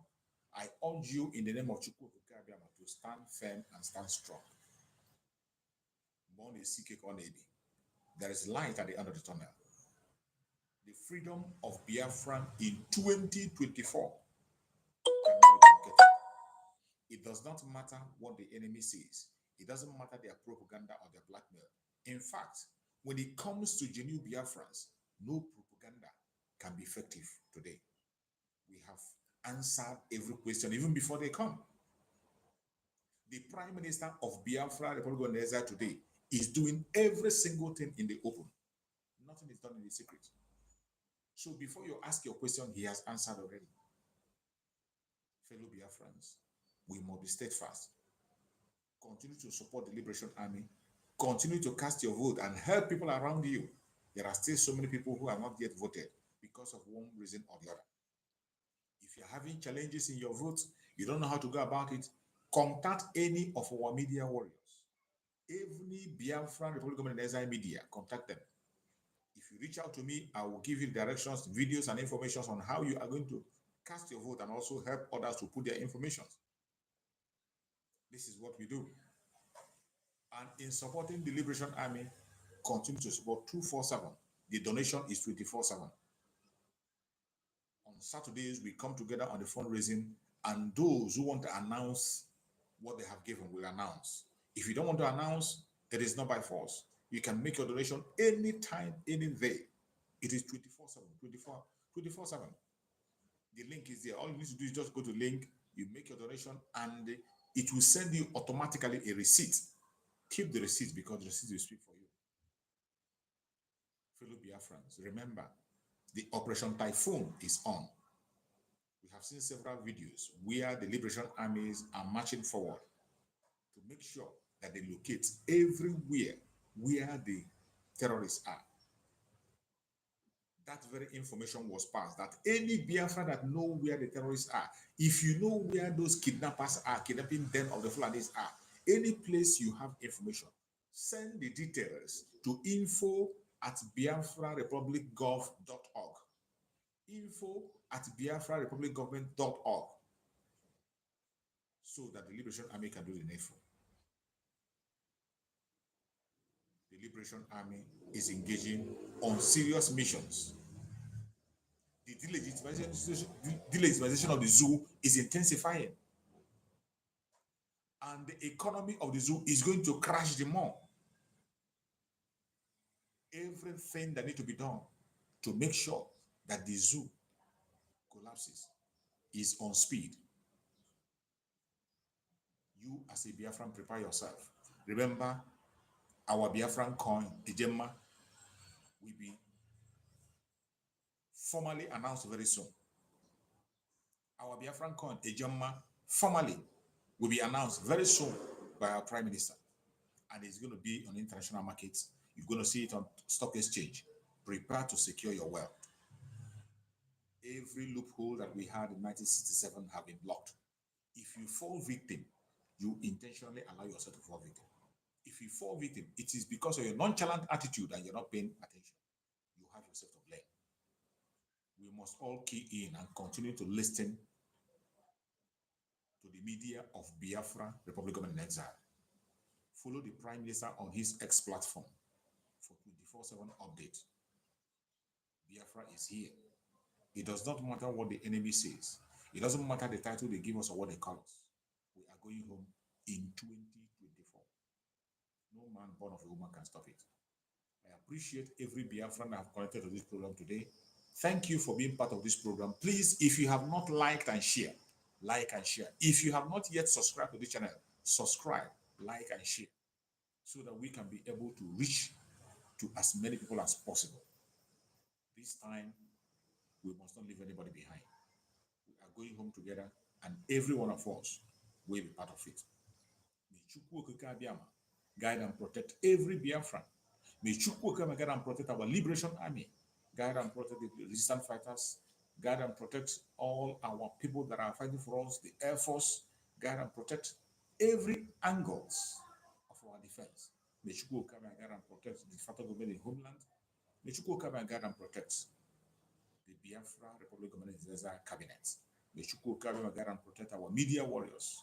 I urge you in the name of Chukwu Okabiyama to stand firm and stand strong. Born is seeking on AD. There is light at the end of the tunnel. The freedom of Biafran in 2024 cannot be truncated. It does not matter what the enemy says. It doesn't matter their propaganda or their blackmail. In fact, when it comes to genuine Biafrans, no propaganda can be effective today. We have answered every question even before they come. The Prime Minister of Biafra, Republic of Nigeria today, is doing every single thing in the open. Nothing is done in the secret. So before you ask your question, he has answered already. Fellow Biafrans, we must be steadfast. Continue to support the Liberation Army. Continue to cast your vote and help people around you. There are still so many people who have not yet voted because of one reason or the other. If you're having challenges in your vote, you don't know how to go about it, contact any of our media warriors. Every Biafran Republic of Nigeria media, contact them. If you reach out to me, I will give you directions, videos, and information on how you are going to cast your vote and also help others to put their information. This is what we do. And in supporting the Liberation Army, continue to support 247. The donation is 24/7. On Saturdays, we come together on the fundraising, and those who want to announce what they have given will announce. If you don't want to announce, it is not by force. You can make your donation anytime, any day. It is 24/7, 24/7. The link is there. All you need to do is just go to link, you make your donation, and it will send you automatically a receipt. Keep the receipt because the receipt will speak for you. Fellow Biafrans, remember, the Operation Typhoon is on. We have seen several videos where the Liberation Armies are marching forward to make sure that they locate everywhere where the terrorists are. That very information was passed that any Biafra that know where the terrorists are, if you know where those kidnappers are, kidnapping den of the Fulanis are, any place you have information, send the details to info@biafrarepublicgov.org. info@biafrarepublicgovernment.org, so that the Liberation Army can do the needful. The Liberation Army is engaging on serious missions. The delegitimization of the zoo is intensifying. And the economy of the zoo is going to crash the more. Everything that needs to be done to make sure that the zoo collapses is on speed. You as a Biafran, prepare yourself. Remember, our Biafran coin, Ejemma, will be formally announced very soon. Our Biafran coin, Ejemma, formally will be announced very soon by our Prime Minister. And it's going to be on international markets. You're going to see it on stock exchange. Prepare to secure your wealth. Every loophole that we had in 1967 have been blocked. If you fall victim, you intentionally allow yourself to fall victim. If you fall victim, it is because of your nonchalant attitude and you're not paying attention. You have yourself to blame. We must all key in and continue to listen to the media of Biafra, Republic Government in Exile. Follow the Prime Minister on his X platform for 24/7 update. Biafra is here. It does not matter what the enemy says. It doesn't matter the title they give us or what they call us. We are going home in 2024. No man born of a woman can stop it. I appreciate every Biafran I have connected to this program today. Thank you for being part of this program. Please, if you have not liked and share, like and share. If you have not yet subscribed to this channel, subscribe, like and share, so that we can be able to reach to as many people as possible. This time, we must not leave anybody behind. We are going home together, and every one of us will be part of it. May Chukwu Okike Abiyama guide and protect every Biafran. May Chukwu Okike guide and protect our Liberation Army, guide and protect the resistance fighters, guide and protect all our people that are fighting for us, the Air Force, guide and protect every angles of our defense. May Chukwu Okike guide and protect the federal government in homeland. May Chukwu Okike guide and protect the Biafra Republic Government in Exile cabinet. May Chukwu Okike guide and protect our media warriors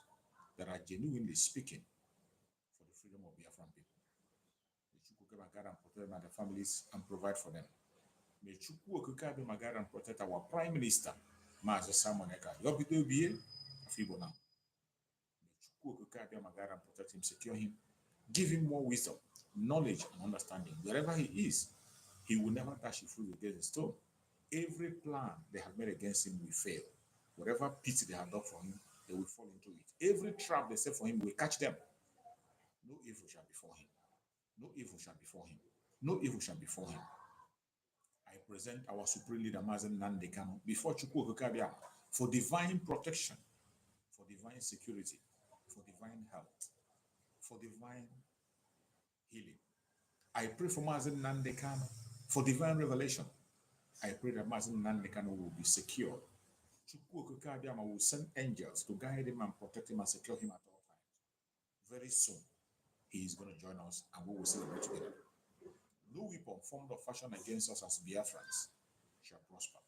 that are genuinely speaking for the freedom of Biafran people. May Chukwu Okike guide and protect them and their families and provide for them. May Chukwu Okike guide and protect our Prime Minister, Mazi Simon Ekpa. Yobito Obiye, Afibo now. May Chukwu Okike guide and protect him, secure him, give him more wisdom, knowledge, and understanding. Wherever he is, he will never dash his foot against a stone. Every plan they have made against him will fail. Whatever pit they have dug for him, they will fall into it. Every trap they set for him will catch them. No evil shall befall him. No evil shall befall him. No evil shall befall him. I present our supreme leader, Mazen Nandekano, before Chukwu Okike Abiyama for divine protection, for divine security, for divine health, for divine healing. I pray for Mazen Nandekano for divine revelation. I pray that Mazen Nandekano will be secure. Chukwu Okike Abiyama will send angels to guide him and protect him and secure him at all times. Very soon, he is going to join us and we will celebrate together. No weapon formed or fashioned against us as Biafrans shall prosper.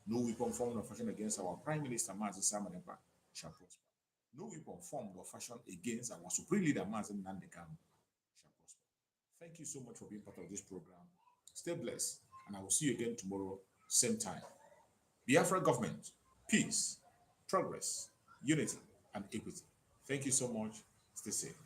No weapon formed or fashioned against our Prime Minister, Mazi Simon Ekpa, shall prosper. No weapon formed or fashioned against our Supreme Leader, Mazen Nandekano, shall prosper. Thank you so much for being part of this program. Stay blessed, and I will see you again tomorrow, same time. Biafra government, peace, progress, unity, and equity. Thank you so much. Stay safe.